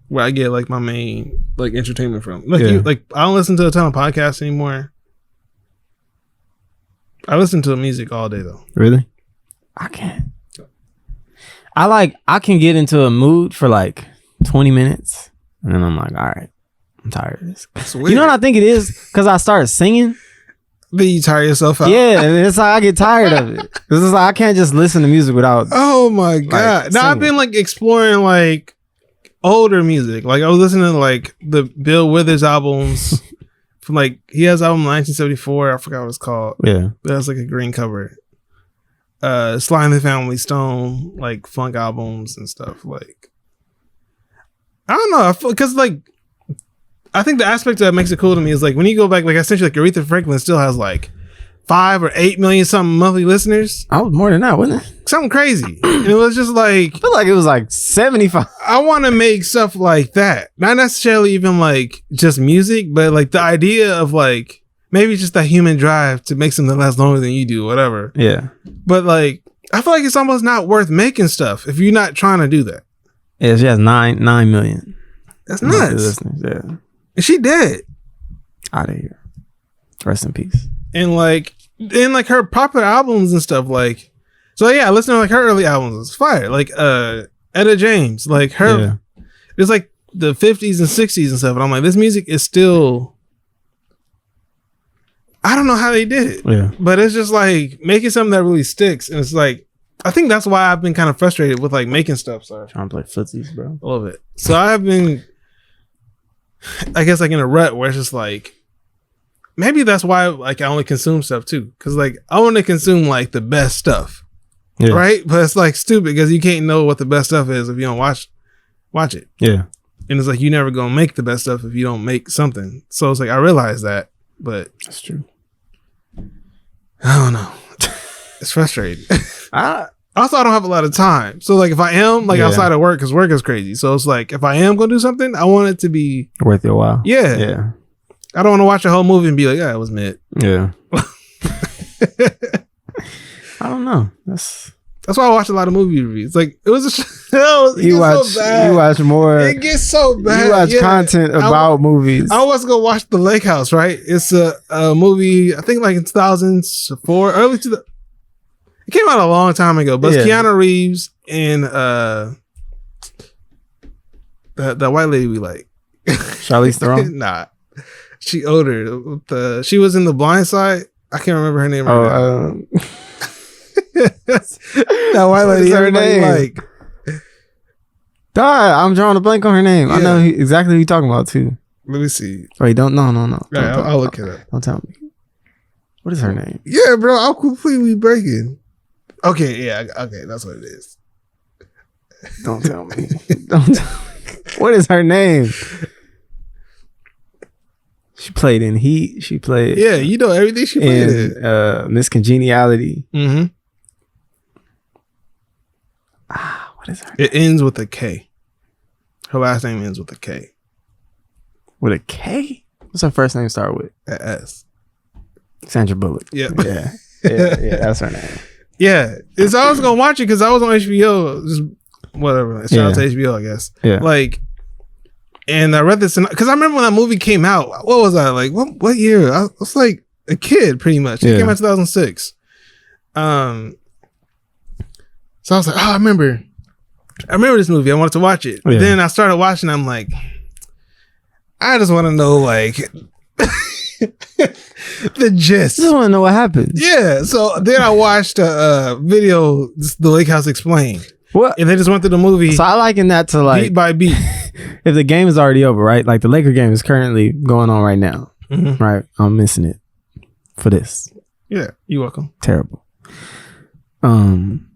where I get like my main like entertainment from. Like Yeah. I don't listen to a ton of podcasts anymore. I listen to music all day though. Really? I can't. I can get into a mood for like 20 minutes and then I'm like, all right, I'm tired of this. That's weird. You know what I think it is? Because I start singing. Then you tire yourself out. Yeah, and it's like I get tired of it. This is like I can't just listen to music without. Oh my god! Now I've been like exploring like older music. Like I was listening to like the Bill Withers albums from like he has an album in 1974. I forgot what it's called. Yeah, it has like a green cover. Sly and the Family Stone, like funk albums and stuff. Like I don't know, because like I think the aspect that makes it cool to me is like when you go back, like essentially like Aretha Franklin still has like 5 or 8 million something monthly listeners. I was more than that, wasn't it? Something crazy. And it was just like I feel like it was like 75. I want to make stuff like that. Not necessarily even like just music, but like the idea of like maybe just that human drive to make something last longer than you do, whatever. Yeah. But like I feel like it's almost not worth making stuff if you're not trying to do that. Yeah, she has 9 million. That's nuts. Listeners, yeah. And she dead. Out of here. Rest in peace. And like her popular albums and stuff, like so yeah, I listen to like her early albums. It's fire. Like Etta James, like her it's like the 50s and 60s and stuff. And I'm like, this music is still I don't know how they did it. Yeah. But it's just like making something that really sticks. And it's like I think that's why I've been kind of frustrated with like making stuff. Sorry. Trying to play footsies, bro. A little bit. So I've been I guess like in a rut where it's just like maybe that's why like I only consume stuff too, because like I want to consume like the best stuff, right? But it's like stupid because you can't know what the best stuff is if you don't watch it. Yeah, and it's like you never gonna make the best stuff if you don't make something. So it's like I realize that, but that's true. I don't know. It's frustrating. Also, I don't have a lot of time. So like if I am like outside of work, because work is crazy. So it's like if I am gonna do something, I want it to be worth your while. Yeah. Yeah. I don't want to watch a whole movie and be like, yeah, it was mid. Yeah. I don't know. That's why I watch a lot of movie reviews. Like it was a show. You watch more. It gets so bad. You watch content about movies. I was gonna watch The Lake House, right? It's a movie, I think like in 2004, early to the it came out a long time ago, but it's Keanu Reeves and that white lady we like. Charlize Theron? Nah. She older. She was in The Blind Side. I can't remember her name right now. That white lady, her name? Like, I'm drawing a blank on her name. Yeah. I know exactly who you're talking about too. Let me see. Wait, no. I'll look it up. Don't tell me. What is her name? Yeah, bro, I'm completely breaking. Okay, that's what it is. Don't tell me. Don't tell me. What is her name? She played in Heat. She played. Yeah, you know everything she played in. Miss Congeniality. Mm-hmm. What is her name? It ends with a K. Her last name ends with a K. With a K? What's her first name start with? A S. Sandra Bullock. Yeah. Yeah, that's her name. Yeah. So I was going to watch it because I was on HBO. Just whatever. Shout out to HBO, I guess. Yeah. Like, and I read this because I remember when that movie came out. What was I like? What year? I was like a kid, pretty much. It came out in 2006. So I was like, oh, I remember this movie. I wanted to watch it. Yeah. Then I started watching. I'm like, I just want to know like the gist. I just want to know what happened. Yeah. So then I watched a video, The Lake House Explained. What? And they just went through the movie. So I liken that to like beat by beat. If the game is already over, right? Like the Laker game is currently going on right now, right? I'm missing it for this. Yeah, you're welcome. Terrible. I'm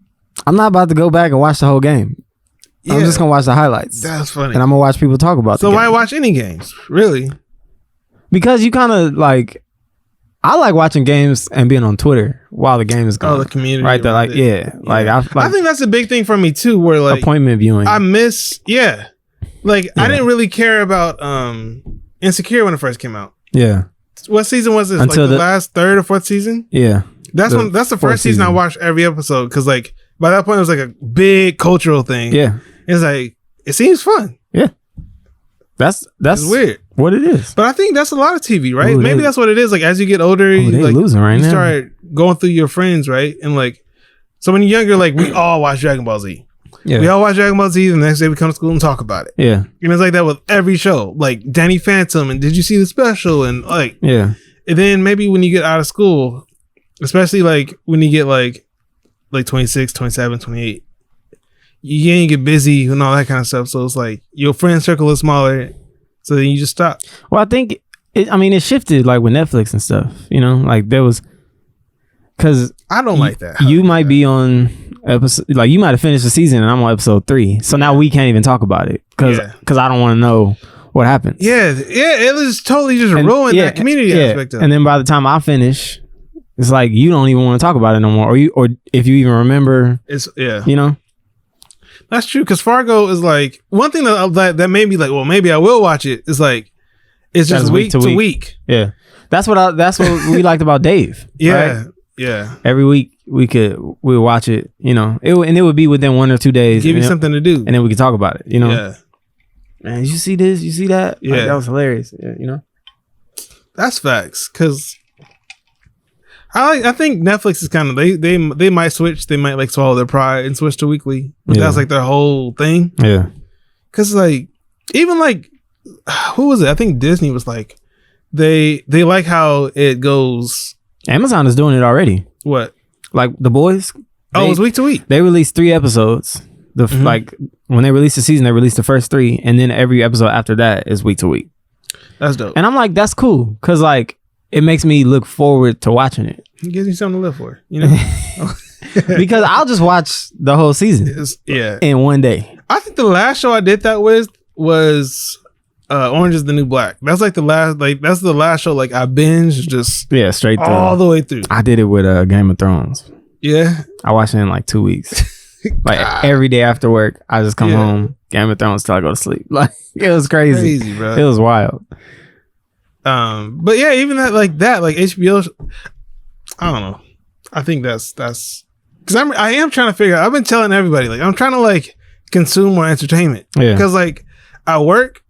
not about to go back and watch the whole game. Yeah, I'm just gonna watch the highlights. That's funny. And I'm gonna watch people talk about. So why watch any games, really? Because you kind of like. I like watching games and being on Twitter while the game is going. Oh, the community, right there, like like I think that's a big thing for me too. Where like appointment viewing, I miss. Like I didn't really care about Insecure when it first came out. Yeah. What season was this? Until like the last third or fourth season? Yeah. That's the first season I watched every episode because like by that point it was like a big cultural thing. Yeah. It's like it seems fun. Yeah. That's It's weird. what it is. But I think that's a lot of TV, right? Ooh, Maybe that's what it is. Like as you get older, you, they like, losing right you now. start going through your friends, right? And like, so when you're younger, like we all watch Dragon Ball Z. Yeah. We all watch Dragon Ball Z. The next day we come to school and talk about it. Yeah. And it's like that with every show. Like Danny Phantom and Did You See the Special? And like, Yeah. and then maybe when you get out of school, especially like when you get like 26, 27, 28, you ain't get busy and all that kind of stuff. So it's like your friend circle is smaller. So then you just stop. Well, I think it shifted like with Netflix and stuff, you know, like there was, cause I don't like that. You might be on episode, like you might have finished the season and I'm on episode 3. So now we can't even talk about it cause I don't want to know what happens. Yeah. It was totally just ruined that community aspect of it. And then by the time I finish, it's like you don't even want to talk about it no more, or if you even remember, you know. That's true, because Fargo is like one thing that made me like, well, maybe I will watch it. Is like it's just week to week. Yeah, that's what we liked about Dave. Yeah, right? yeah. Every week we watch it. You know, it would be within 1 or 2 days. Give you something to do, and then we could talk about it. You know, yeah. Man, you see this? You see that? Yeah, like, that was hilarious. Yeah, you know, that's facts. Because I think Netflix is kind of they might switch. They might like swallow their pride and switch to weekly. But that's like their whole thing. Yeah. Because like even like who was it? I think Disney was like they like how it goes. Amazon is doing it already. What? Like The Boys? It's week to week. They released 3 episodes. Like when they released the season, they released the first 3, and then every episode after that is week to week. That's dope. And I'm like, that's cool, because like it makes me look forward to watching it. It gives you something to live for, you know? Because I'll just watch the whole season in one day. I think the last show I did that with was Orange is the New Black. That's like that's the last show like I binged just straight through. All the way through. I did it with Game of Thrones. Yeah. I watched it in like 2 weeks. Like every day after work, I just come home, Game of Thrones till I go to sleep. Like it was crazy bro. It was wild. But yeah, even that like HBO, I don't know. I think that's because I am trying to figure out. I've been telling everybody like I'm trying to like consume more entertainment. Yeah. Because like I work,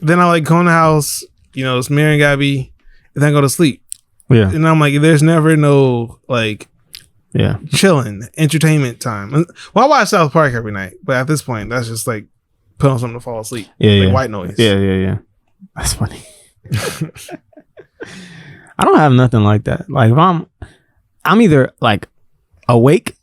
then I like go in the house, you know, it's Mary and Gabby, and then I go to sleep. Yeah. And I'm like, there's never no like chilling entertainment time. Well, I watch South Park every night, but at this point, that's just like put on something to fall asleep. Yeah. Like white noise. Yeah. That's funny. I don't have nothing like that. Like if I'm either like awake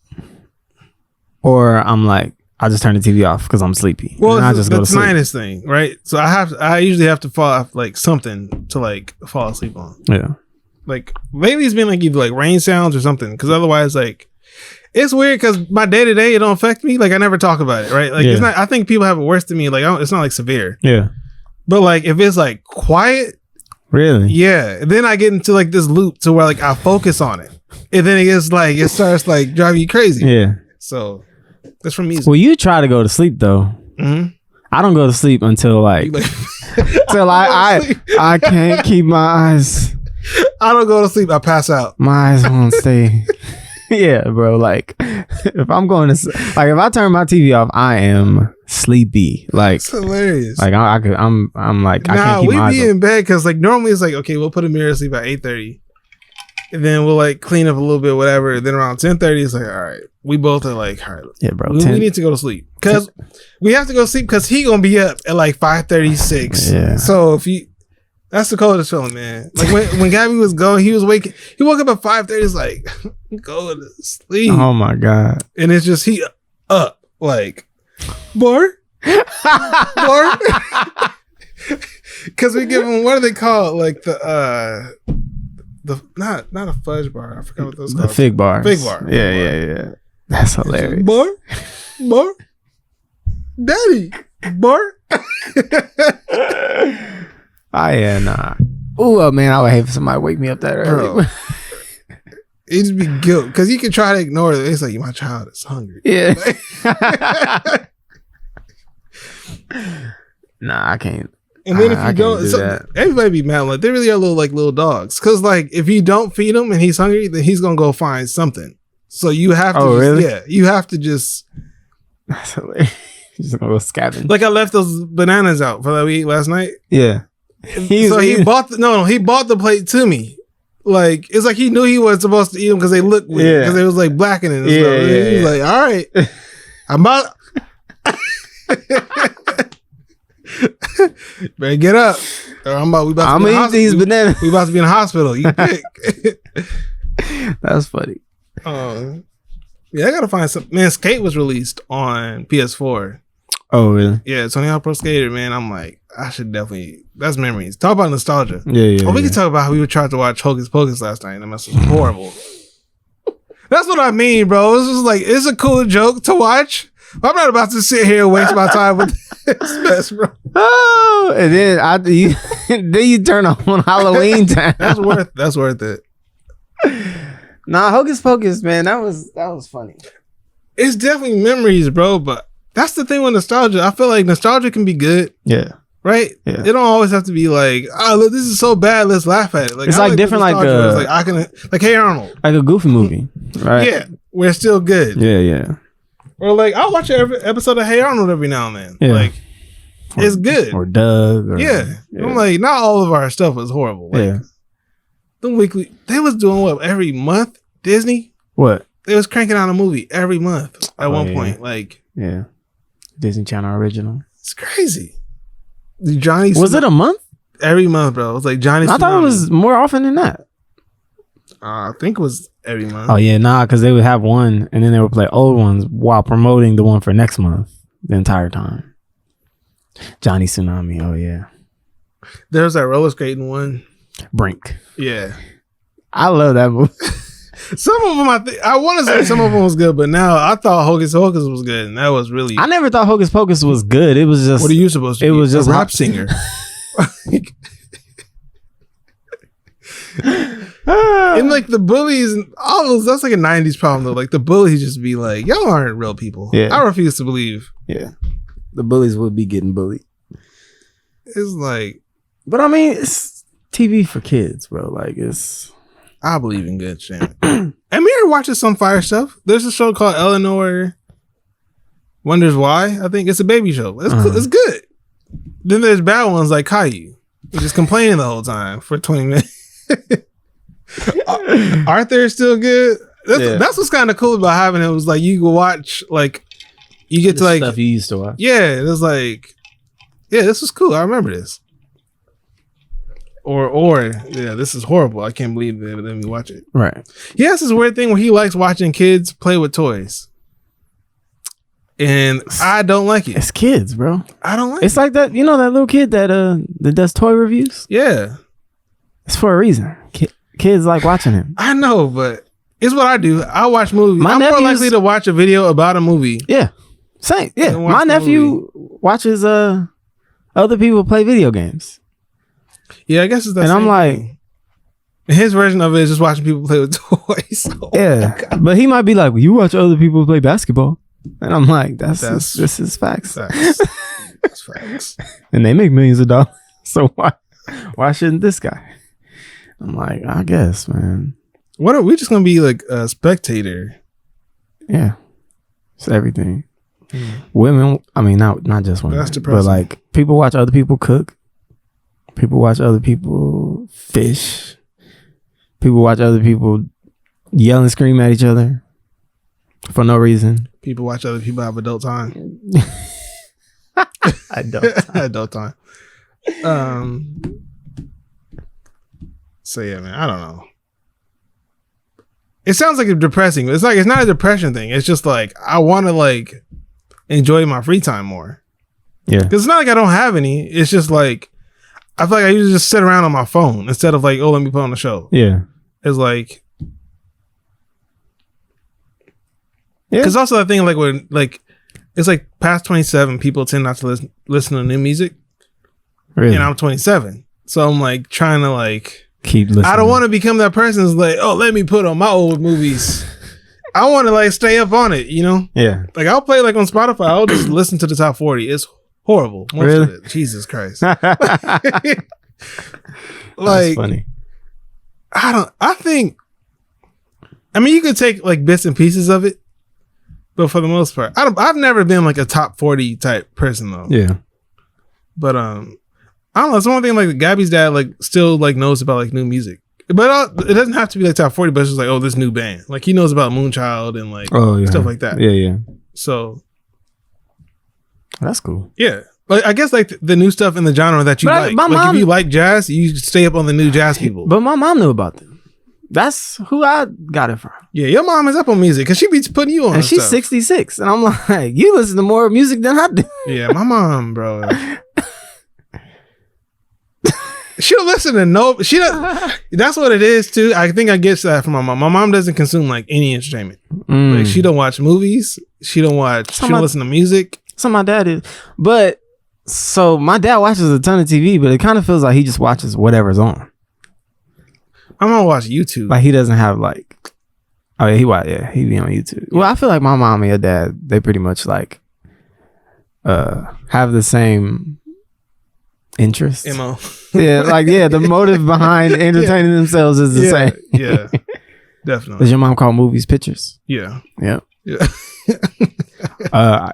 or I'm like I just turn the TV off because I'm sleepy. Well, I just go to sleep. The tinnitus thing, right? So I usually have to fall off like something to like fall asleep on. Yeah. Like lately it's been like either like rain sounds or something, because otherwise like it's weird because my day to day it don't affect me. Like I never talk about it, right? Like it's not. I think people have it worse than me. Like it's not like severe. Yeah. But like if it's like quiet. Really? Yeah. And then I get into like this loop to where like I focus on it. And then it starts like driving you crazy. Yeah. So that's from music. Well, you try to go to sleep though. Mm-hmm. I don't go to sleep until like till I can't keep my eyes. I don't go to sleep. I pass out. My eyes won't stay. Yeah, bro. Like if I'm going to like if I turn my TV off, I am sleepy. Like it's hilarious. Like I'm like I can't keep my eyes. We be in bed because like normally it's like okay, we'll put a mirror to sleep at 8:30, and then we'll like clean up a little bit, whatever. Then around 10:30, it's like all right, we both are like all right, yeah, bro. We need to go to sleep because we have to go to sleep because he gonna be up at like 5:36. Yeah. So if you. That's the coldest feeling, man. Like when Gabby was going, he woke up at 5:30. It's like, go to sleep. Oh my God. And it's just, he up like, Because we give him, what do they call it? Like the not a fudge bar. I forgot what those called. The fig bar. Fig bar. Yeah. That's hilarious. Bar. Daddy. Bar. Nah. Oh man, I would hate for somebody to wake me up that early. It'd just be guilt because you can try to ignore it. It's like my child is hungry. Yeah. Nah, I can't. And then if you don't, everybody be mad. Like they really are little dogs. Because like if you don't feed him and he's hungry, then he's gonna go find something. So you have to. Really? Yeah, you have to just. That's hilarious. He's gonna go scavenge. Like I left those bananas out for that we ate last night. Yeah. He bought the plate to me. Like it's like he knew he wasn't supposed to eat them because they looked weird because it was like blackening and stuff. He was like, all right, I'm about better get up. Or I'm gonna eat these bananas. We about to be in the hospital. You pick. That's funny. Yeah, I gotta find some. Man, Skate was released on PS4. Oh really? Yeah, Tony Hawk Pro Skater. Man, I'm like, I should definitely. That's memories. Talk about nostalgia. Yeah. We can talk about how we were trying to watch Hocus Pocus last night, and that mess was horrible. That's what I mean, bro. It's just like it's a cool joke to watch. I'm not about to sit here and waste my time with this mess, bro. Oh, and then then you turn on Halloween time. That's worth it. Nah, Hocus Pocus, man, that was funny. It's definitely memories, bro. But that's the thing with nostalgia. I feel like nostalgia can be good. Yeah. Right? Yeah. It don't always have to be like, oh, look, this is so bad. Let's laugh at it. Like it's like different, like I can like Hey Arnold, like a Goofy movie, right? Yeah, we're still good. Yeah. Or like I'll watch every episode of Hey Arnold every now and then. Yeah. Like it's good. Or Doug. Yeah. I'm like, not all of our stuff was horrible. Like, the weekly, they was doing what every month? Disney? What? They was cranking out a movie every month at one point. Like, Disney Channel original. It's crazy. Johnny was it a month? Every month, bro. It was like Johnny. I thought it was more often than that. I think it was every month. Oh yeah, because they would have one and then they would play old ones while promoting the one for next month the entire time. Johnny Tsunami. Oh yeah. There's that roller skating one. Brink. Yeah. I love that movie. Some of them, I want to say some of them was good, but now I thought Hocus Pocus was good, and that was really. I never thought Hocus Pocus was good. It was just. What are you supposed to? It was just a rap singer. And like the bullies and all those, that's like a 90s problem though. Like the bullies just be like, y'all aren't real people. Yeah. I refuse to believe. Yeah. The bullies would be getting bullied. It's like. But I mean, it's TV for kids, bro. Like it's. I believe in good shit. And Mary watches some fire stuff. There's a show called Eleanor Wonders Why. I think it's a baby show. It's cool. It's good. Then there's bad ones like Caillou. You're just complaining the whole time for 20 minutes. Arthur is still good. That's what's kind of cool about having it. Was like you can watch like you get to like stuff you used to watch. Yeah, it was like this was cool. I remember this. Or this is horrible. I can't believe they let me watch it. Right. He has this weird thing where he likes watching kids play with toys. And I don't like it. It's kids, bro. I don't like it. It's like that, you know, that little kid that does toy reviews? Yeah. It's for a reason. Kids like watching him. I know, but it's what I do. I watch movies. I'm more likely to watch a video about a movie. Yeah. Same. Yeah. My nephew watches other people play video games. Yeah, I guess it's that. And I'm like, his version of it is just watching people play with toys. But he might be like, well, you watch other people play basketball. And I'm like, this is facts. That's facts. And they make millions of dollars. So why shouldn't this guy? I'm like, I guess, man. What are we just gonna be like a spectator? Yeah. It's everything. Women, I mean, not just women. That's depressing. But like people watch other people cook. People watch other people fish. People watch other people yell and scream at each other for no reason. People watch other people have adult time. Adult time. So yeah, man, I don't know. It sounds like it's depressing. It's like it's not a depression thing. It's just like I want to like enjoy my free time more. Yeah, because it's not like I don't have any. It's just like I feel like I usually just sit around on my phone instead of like, oh, let me put on the show. Yeah, it's like. Yeah. Because also I think like when like it's like past 27, people tend not to listen to new music. Really? And I'm 27, so I'm like trying to like keep listening. I don't want to become that person who's like, oh, let me put on my old movies. I want to like stay up on it, you know? Yeah. Like I'll play like on Spotify. I'll just listen to the top 40. It's horrible. Most of it. Jesus Christ. Like that's funny. I mean, you could take like bits and pieces of it. But for the most part, I've never been like a top 40 type person though. Yeah. But I don't know. It's one thing like Gabby's dad like still like knows about like new music. But it doesn't have to be like top 40, but it's just like, oh, this new band. Like he knows about Moonchild and like stuff like that. Yeah. So that's cool. Yeah. Like I guess like the new stuff in the genre that you like. If you like jazz, you stay up on the new jazz people. But my mom knew about them. That's who I got it from. Yeah, your mom is up on music because she be putting you on. And she's 66. And I'm like, you listen to more music than I do. Yeah, my mom, bro. She don't listen to no. She don't. That's what it is too. I think I get that from my mom. My mom doesn't consume like any entertainment. Like she don't watch movies. She don't watch. She don't listen to music. So my dad is, but so my dad watches a ton of TV, but it kind of feels like he just watches whatever's on. I'm gonna watch YouTube. Like he doesn't have like. Oh yeah, he be on YouTube. Yeah. Well, I feel like my mom and your dad, they pretty much like, have the same interest. MO. Yeah, like the motive behind entertaining themselves is the same. Yeah, definitely. Does your mom call movies pictures? Yeah. Yeah.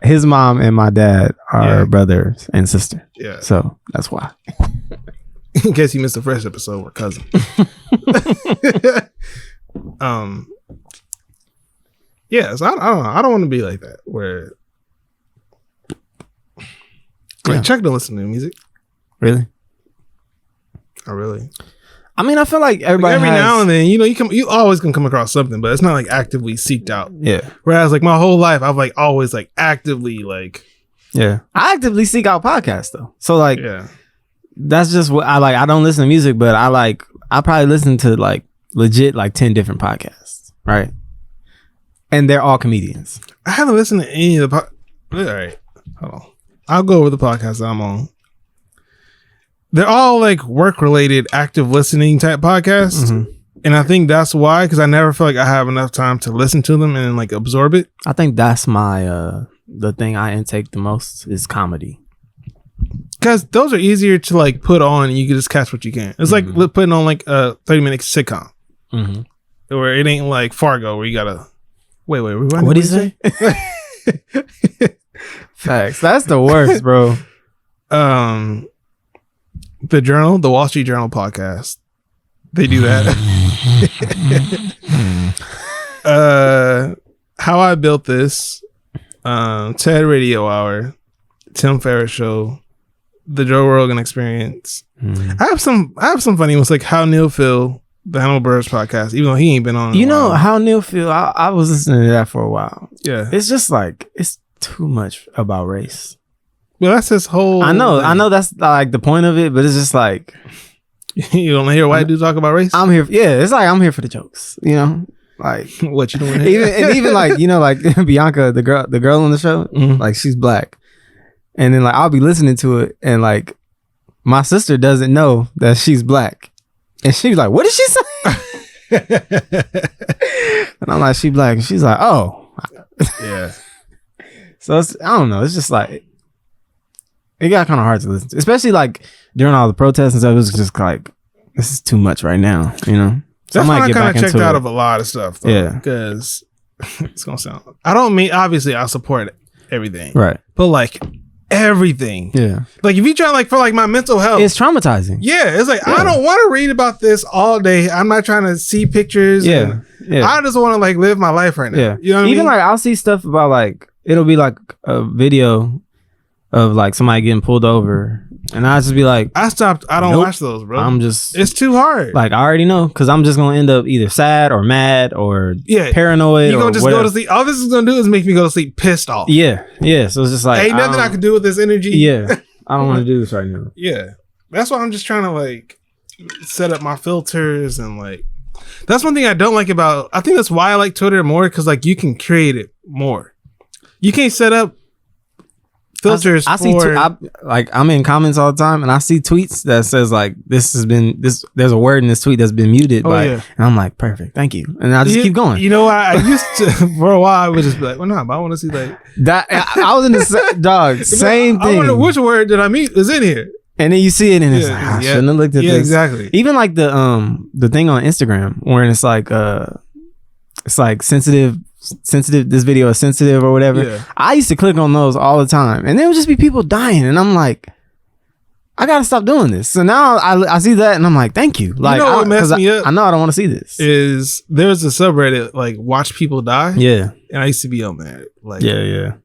His mom and my dad are brothers and sister. Yeah. So that's why. In case you missed the first episode, we're cousins. Yeah, so I don't know. I don't want to be like that where like Chuck don't listen to music. Really? Oh, really? I mean, I feel like everybody every now and then, you always can come across something, but it's not like actively seeked out. Yeah. Whereas like my whole life, I've like always like actively like. Yeah. I actively seek out podcasts though. So like, that's just what I like. I don't listen to music, but I probably listen to like legit like 10 different podcasts, right? And they're all comedians. I haven't listened to any of the all right, hold on. I'll go over the podcast that I'm on. They're all like work related, active listening type podcasts. Mm-hmm. And I think that's why, because I never feel like I have enough time to listen to them and like absorb it. I think that's my, the thing I intake the most is comedy. Because those are easier to like put on and you can just catch what you can. It's like putting on like a 30-minute sitcom. Mm-hmm. Where it ain't like Fargo where you gotta, wait, what do you say? Facts. That's the worst, bro. The Journal, the Wall Street Journal podcast. They do that. How I Built This, TED Radio Hour, Tim Ferriss Show, The Joe Rogan Experience. I have some funny ones like How Neil Feel, the Hannibal Buress podcast, even though he ain't been on. You know How Neil Feel? I was listening to that for a while. Yeah. It's just like, it's too much about race. Well, that's his whole I know that's like the point of it, but it's just like you don't hear white dudes talk about race? I'm here it's like I'm here for the jokes, you know? Like what you doing here? even like, you know, like Bianca, the girl on the show, like she's black. And then like I'll be listening to it and like my sister doesn't know that she's black. And she's like, what did she say? And I'm like, she black. And she's like, oh. Yeah. So I don't know. It's just like it got kind of hard to listen to, especially like during all the protests and stuff. It was just like, this is too much right now, you know? So that's why I kind of checked out of a lot of stuff, though. Yeah. Because it's going to sound, I don't mean, obviously, I support everything. Right. But like everything. Yeah. Like if you try like for like my mental health. It's traumatizing. Yeah. It's like, I don't want to read about this all day. I'm not trying to see pictures. Yeah. I just want to like live my life right now. Yeah. You know what I mean? Even like I'll see stuff about like, it'll be like a video of like somebody getting pulled over and I just be like, I don't watch those, bro. It's too hard. Like I already know because I'm just gonna end up either sad or mad or paranoid. You're gonna just go to sleep. All this is gonna do is make me go to sleep pissed off. Yeah. So it's just like ain't nothing I can do with this energy. Yeah. I don't want to do this right now. Yeah. That's why I'm just trying to like set up my filters and like that's one thing I don't like about I think that's why I like Twitter more because like you can create it more. You can't set up filters. I'm in comments all the time and I see tweets that says like there's a word in this tweet that's been muted and I'm like, perfect, thank you, and I just keep going. You know, I used to for a while I would just be like, well, no, but I want to see like that. I was in the dog same thing. I wonder which word did I mute is in here, and then you see it and it's like, I shouldn't have looked at this. Exactly. Even like the thing on Instagram where it's like sensitive sensitive. This video is sensitive or whatever. Yeah. I used to click on those all the time, and there would just be people dying, and I'm like, I gotta stop doing this. So now I see that, and I'm like, thank you. Like, you know what messed me up? I know I don't want to see this. Is there's a subreddit like watch people die? Yeah, and I used to be on that. Like, yeah.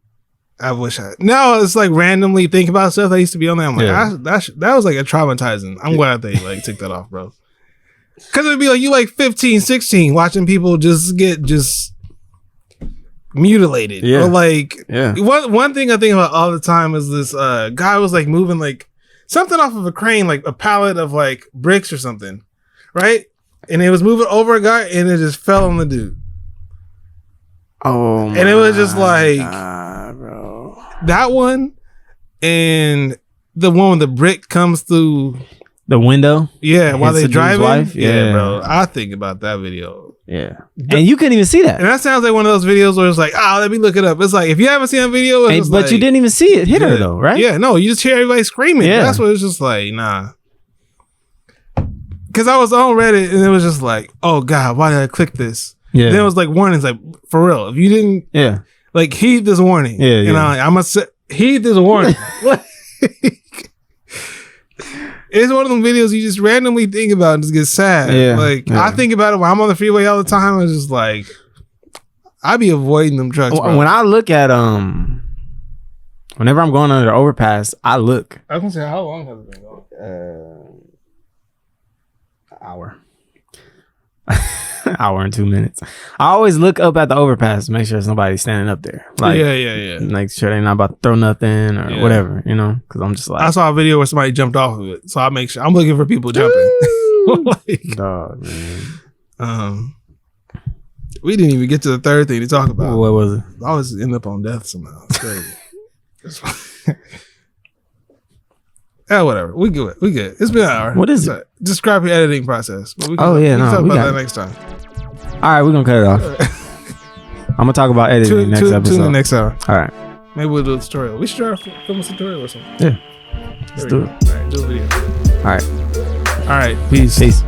I wish I now it's like randomly think about stuff I used to be on there. I'm like, that was like a traumatizing. I'm glad they like took that off, bro. Because it'd be like you like 15, 16 watching people just get mutilated. Yeah. Or like Yeah. One thing I think about all the time is this guy was like moving like something off of a crane, like a pallet of like bricks or something, right? And it was moving over a guy and it just fell on the dude. Oh, and it was just like God, bro. That one and the one when the brick comes through the window. Yeah, while they driving. Wife? Yeah, bro. I think about that video. Yeah, and you couldn't even see that. And that sounds like one of those videos where it's like, let me look it up. It's like if you haven't seen a video, it's but like, you didn't even see it hit her though, right? Yeah, no, you just hear everybody screaming. Yeah, that's what it's just like. Nah. Because I was on Reddit and it was just like, oh God, why did I click this? Yeah. Then it was like warnings, like for real. If you didn't, like heed this warning. Yeah, you know, like, I'm gonna say, heed this warning. It's one of them videos you just randomly think about and just get sad. Yeah, I think about it when I'm on the freeway all the time. It's just like I be avoiding them trucks. Bro. When I look at whenever I'm going under the overpass, I look. I was gonna say, how long has it been going? An hour. Hour and 2 minutes. I always look up at the overpass to make sure there's nobody standing up there. Like, yeah. Make sure they're not about to throw nothing or whatever, you know? Because I'm just like, I saw a video where somebody jumped off of it, so I make sure I'm looking for people jumping. Like, dog, man. We didn't even get to the third thing to talk about. What was it? I always end up on death somehow. It's crazy. Yeah, whatever. We good. It's been an hour. What is it? Describe your editing process. But we can, we can talk about that next time. All right, we're gonna cut it off. I'm gonna talk about editing next episode. Tune in next hour. All right. Maybe we'll do a tutorial. We should try to film a tutorial or something. Yeah. Let's do it. All right, do a video. All right. All right. Peace. Peace.